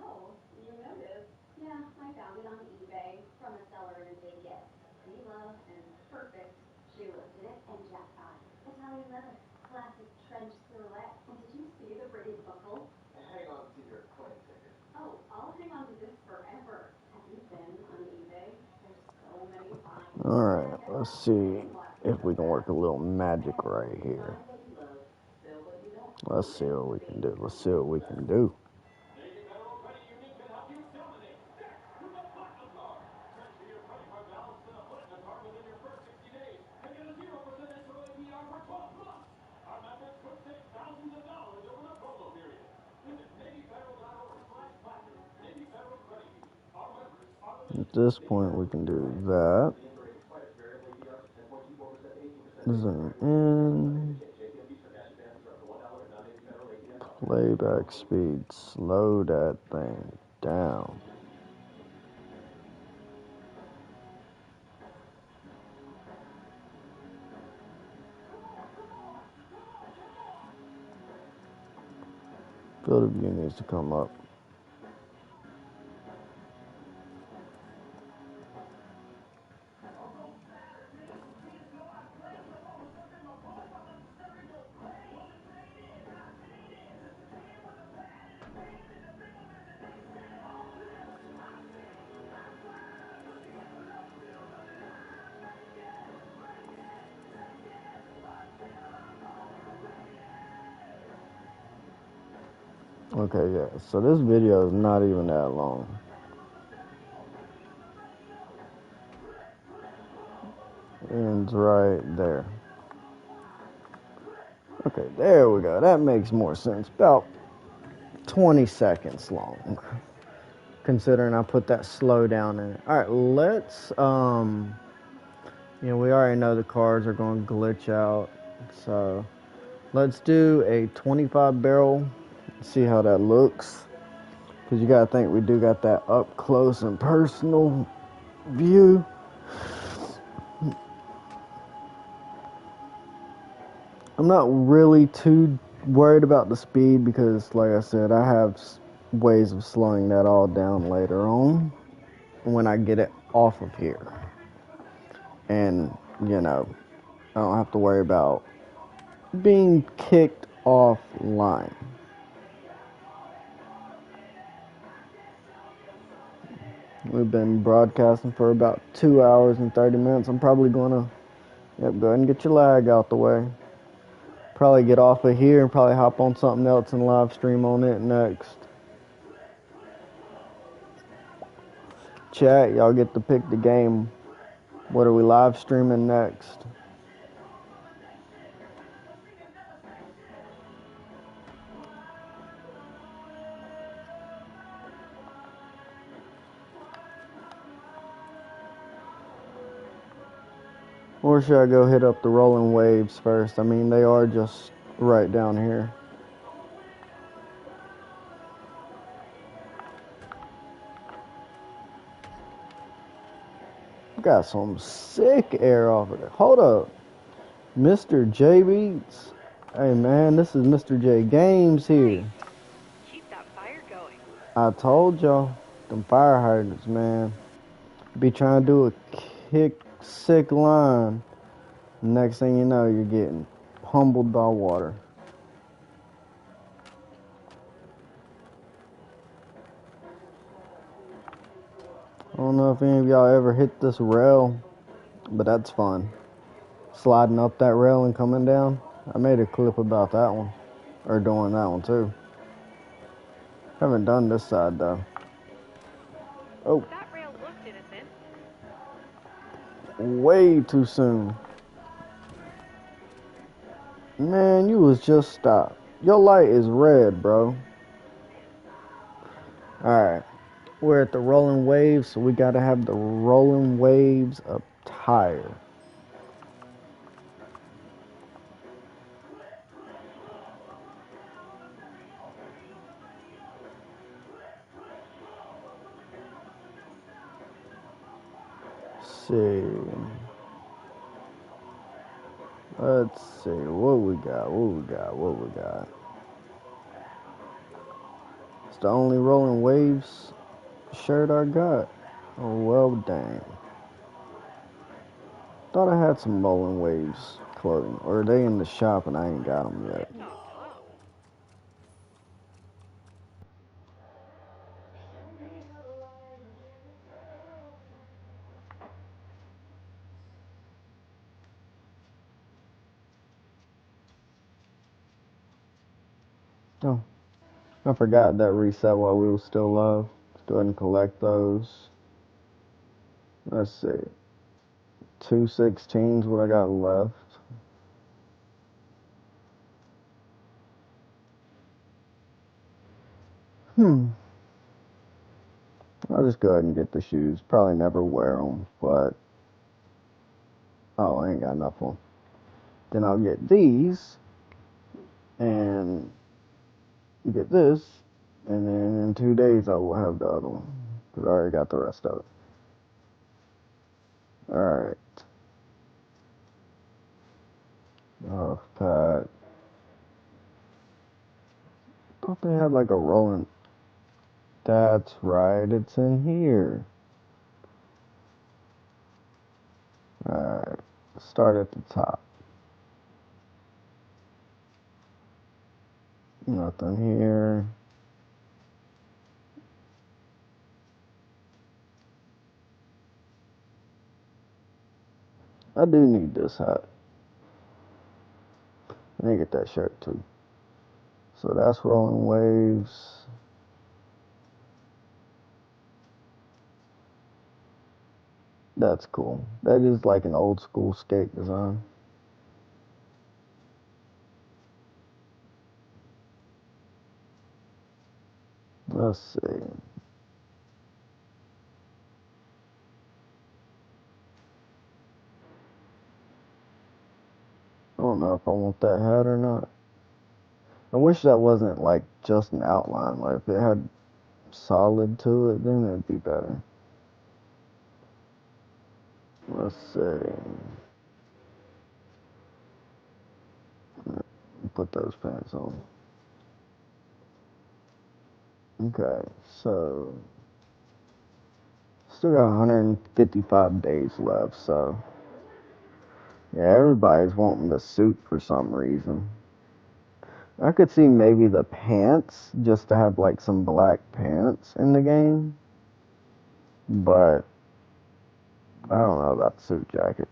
Oh, you noticed? Yeah, I found it on eBay from a seller in Vegas. Pre-love and perfect. She lifted it and jackpot. Italian leather, classic trench silhouette. And did you see the pretty buckle? Hang on to your plane ticket. Oh, I'll hang on to this forever. Have you been on eBay? There's so many finds. Alright, let's see if we can work a little magic right here. Let's see what we can do. Let's see what we can do. At this point, we can do that. Zoom in. Playback speed. Slow that thing down. Field of view needs to come up. Okay, yeah. So this video is not even that long. Ends right there. Okay, there we go. That makes more sense. About 20 seconds long, considering I put that slow down in it. All right, let's we already know the cars are going to glitch out, so let's do a 25 barrel. See how that looks, because you gotta think we do got that up close and personal view. I'm not really too worried about the speed because, like I said, I have ways of slowing that all down later on when I get it off of here. And, I don't have to worry about being kicked offline. We've been broadcasting for about 2 hours and 30 minutes. I'm probably going to go ahead and get your lag out the way. Probably get off of here and probably hop on something else and live stream on it next. Chat, y'all get to pick the game. What are we live streaming next? Or should I go hit up the rolling waves first? I mean, they are just right down here. Got some sick air off of it. Hold up. Mr. J Beats. Hey man, this is Mr. J Games here. Nice. Keep that fire going. I told y'all, them fire hydrants, man. Be trying to do a kick sick line. Next thing you know, you're getting pummeled by water. I don't know if any of y'all ever hit this rail, but that's fun. Sliding up that rail and coming down. I made a clip about that one, or doing that one too. Haven't done this side though. Oh, That rail looked innocent. way too soon. Man, you was just stopped. Your light is red, bro. Alright. We're at the rolling waves, so we gotta have the rolling waves of tire. See. Let's see. What we got? It's the only rolling waves shirt I got. Oh, well, dang. Thought I had some rolling waves clothing. Or are they in the shop and I ain't got them yet? Talk slow. Oh, I forgot that reset while we were still live. Let's go ahead and collect those. Let's see. 216's what I got left. I'll just go ahead and get the shoes. Probably never wear them, but oh, I ain't got enough of them. Then I'll get these and get this, and then in 2 days I will have the other one because I already got the rest of it. All right. Oh, Pat. Thought they had like a rolling. That's right. It's in here. All right. Start at the top. Nothing here. I do need this hat. I need to get that shirt too. So that's rolling waves. That's cool. That is like an old school skate design. Let's see. I don't know if I want that hat or not. I wish that wasn't like just an outline. Like if it had solid to it, then it'd be better. Let's see. Put those pants on. Okay, so still got 155 days left. So yeah, everybody's wanting the suit for some reason. I could see maybe the pants just to have like some black pants in the game, but I don't know about the suit jacket.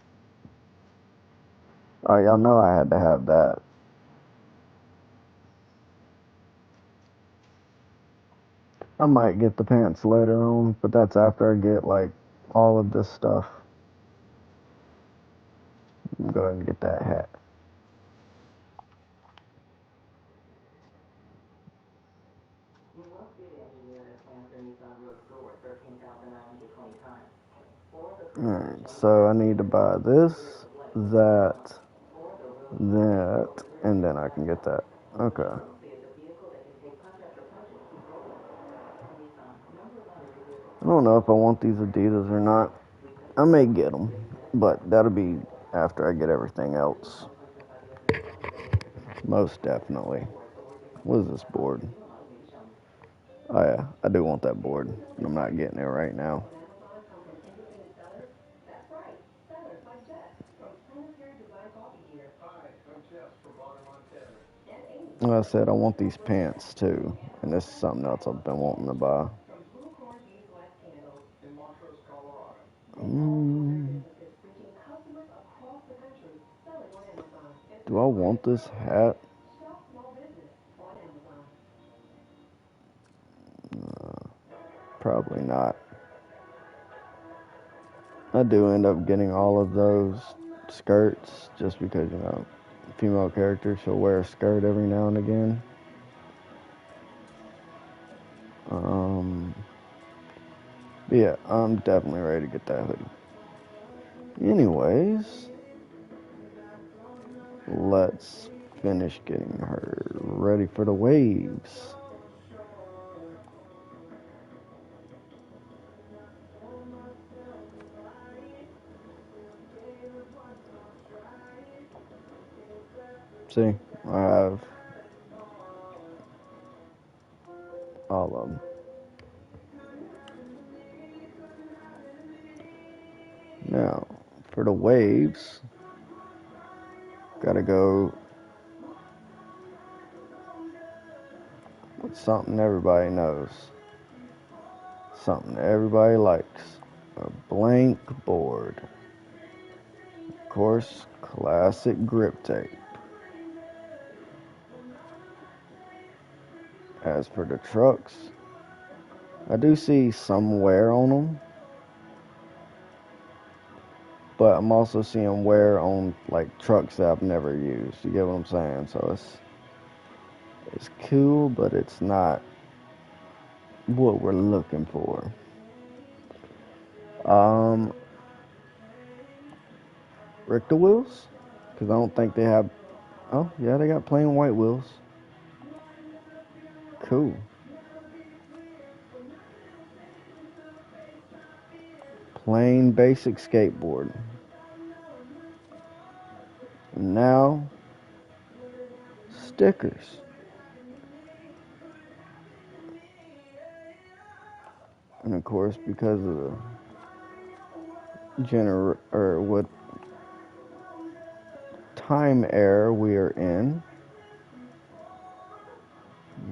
Oh, y'all know I had to have that. I might get the pants later on, but that's after I get like all of this stuff. Go ahead and get that hat. Alright, so I need to buy this, that, that, and then I can get that. Okay. I don't know if I want these Adidas or not. I may get them, but that'll be after I get everything else. Most definitely. What is this board? Oh yeah, I do want that board, and I'm not getting it right now. Like I said, I want these pants too, and this is something else I've been wanting to buy. Mm, do I want this hat? Probably not. I do end up getting all of those skirts just because, female characters, she'll wear a skirt every now and again. Um, yeah, I'm definitely ready to get that hoodie. Anyways, let's finish getting her ready for the waves. See, I have all of them. Now, for the waves, gotta go with something everybody knows. Something everybody likes. A blank board. Of course, classic grip tape. As for the trucks, I do see some wear on them, but I'm also seeing wear on like trucks that I've never used. You get what I'm saying? So it's cool, but it's not what we're looking for. Um, Richter wheels, because I don't think they have. Oh yeah, they got plain white wheels. Cool. Plain basic skateboard. And now stickers. And of course, because of the or what time era we are in,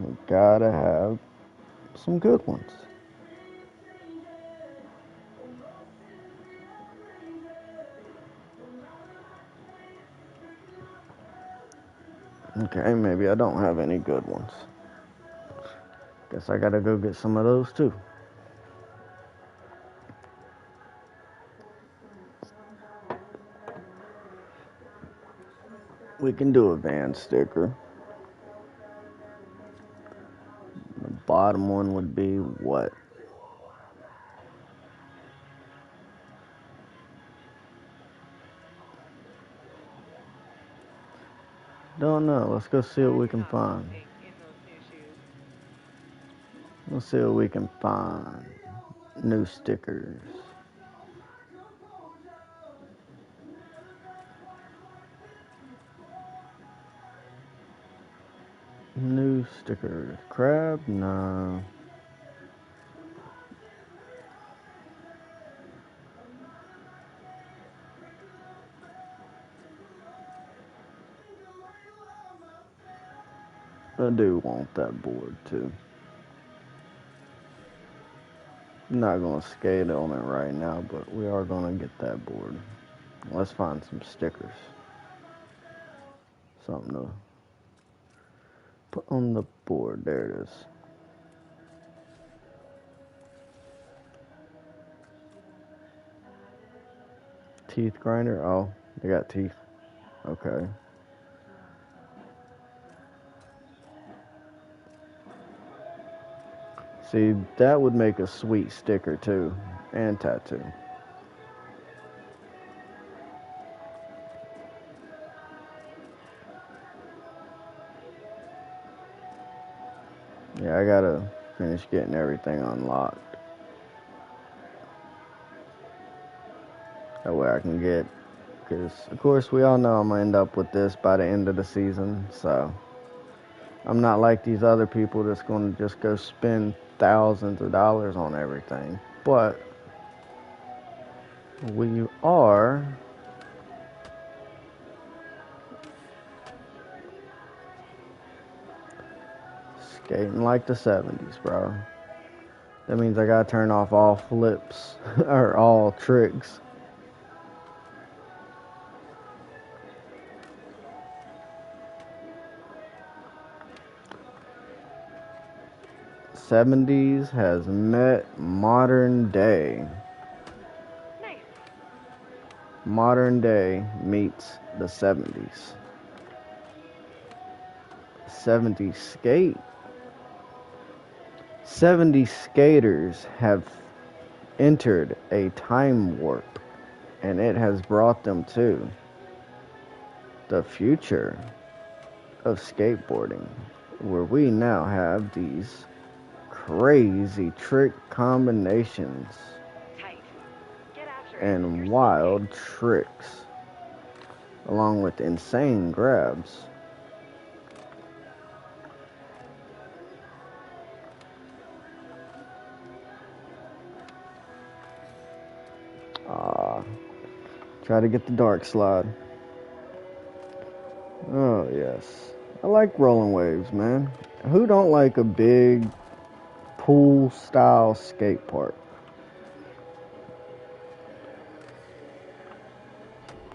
we gotta have some good ones. Okay, maybe I don't have any good ones. Guess I gotta go get some of those too. We can do a van sticker. The bottom one would be what? Don't know. Let's go see what we can Not find. walking in those new shoes. Let's see what we can find. New stickers. New stickers. Crab? No. I do want that board too. I'm not gonna skate on it right now, but we are gonna get that board. Let's find some stickers. Something to put on the board. There it is. Teeth grinder. Oh, they got teeth. Okay. See, that would make a sweet sticker too, and tattoo. Yeah, I gotta finish getting everything unlocked. That way I can get, because of course we all know I'm gonna end up with this by the end of the season, so I'm not like these other people that's gonna just go spend thousands of dollars on everything. But we are skating like the 70s, bro. That means I gotta turn off all flips or all tricks. '70s has met modern day. Nice. Modern day meets the '70s. '70s skate. '70s skaters have entered a time warp, and it has brought them to the future of skateboarding, where we now have these crazy trick combinations Tight. Get after it. You're and still here. wild tricks, along with insane grabs. Ah, try to get the dark slide. Oh yes, I like rolling waves, man. Who don't like a big pool style skate park?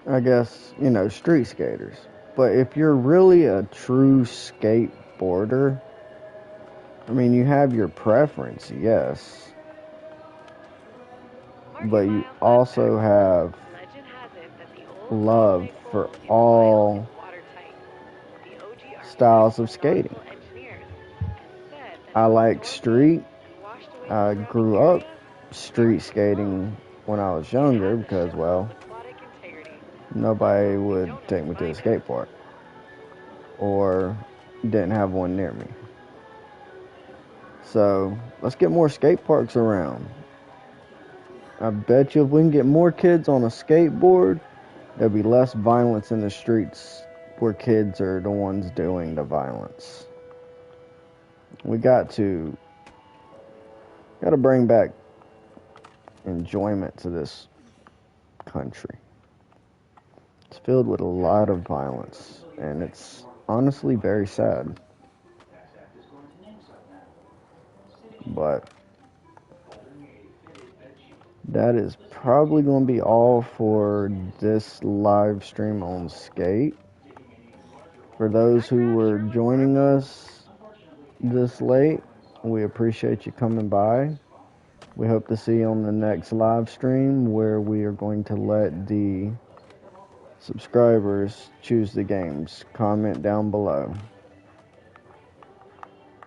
I guess, street skaters. But if you're really a true skateboarder, I mean, you have your preference, yes, but Marking you mile also flashbacks. have Legend has it that the old love Causeway for Pole in the wild is all watertight. The OG architects styles of were skating. nautical engineers and said that I if the like storm came street. and washed away the I surrounding grew up area, street yours would float. skating when I was It younger has a because, show of well, aquatic integrity. nobody You would don't have take to me to the find it. skate park or didn't have one near me. So let's get more skate parks around. I bet you if we can get more kids on a skateboard, there'll be less violence in the streets where kids are the ones doing the violence. We got to bring back enjoyment to this country. It's filled with a lot of violence, and it's honestly very sad. But that is probably going to be all for this live stream on Skate. For those who Background were Sherman joining Marble. us this late, we appreciate you coming by. We hope to see you on the next live stream where we are going to let the Subscribers choose the games. Comment down below.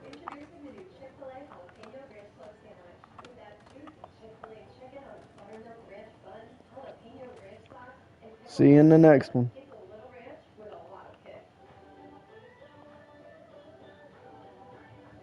Introducing the new Chick-fil-A Jalapeno Ranch Club Sandwich. With that juicy Chick-fil-A chicken on buttermilk ranch buns, jalapeno ranch sauce, and See you in the next one.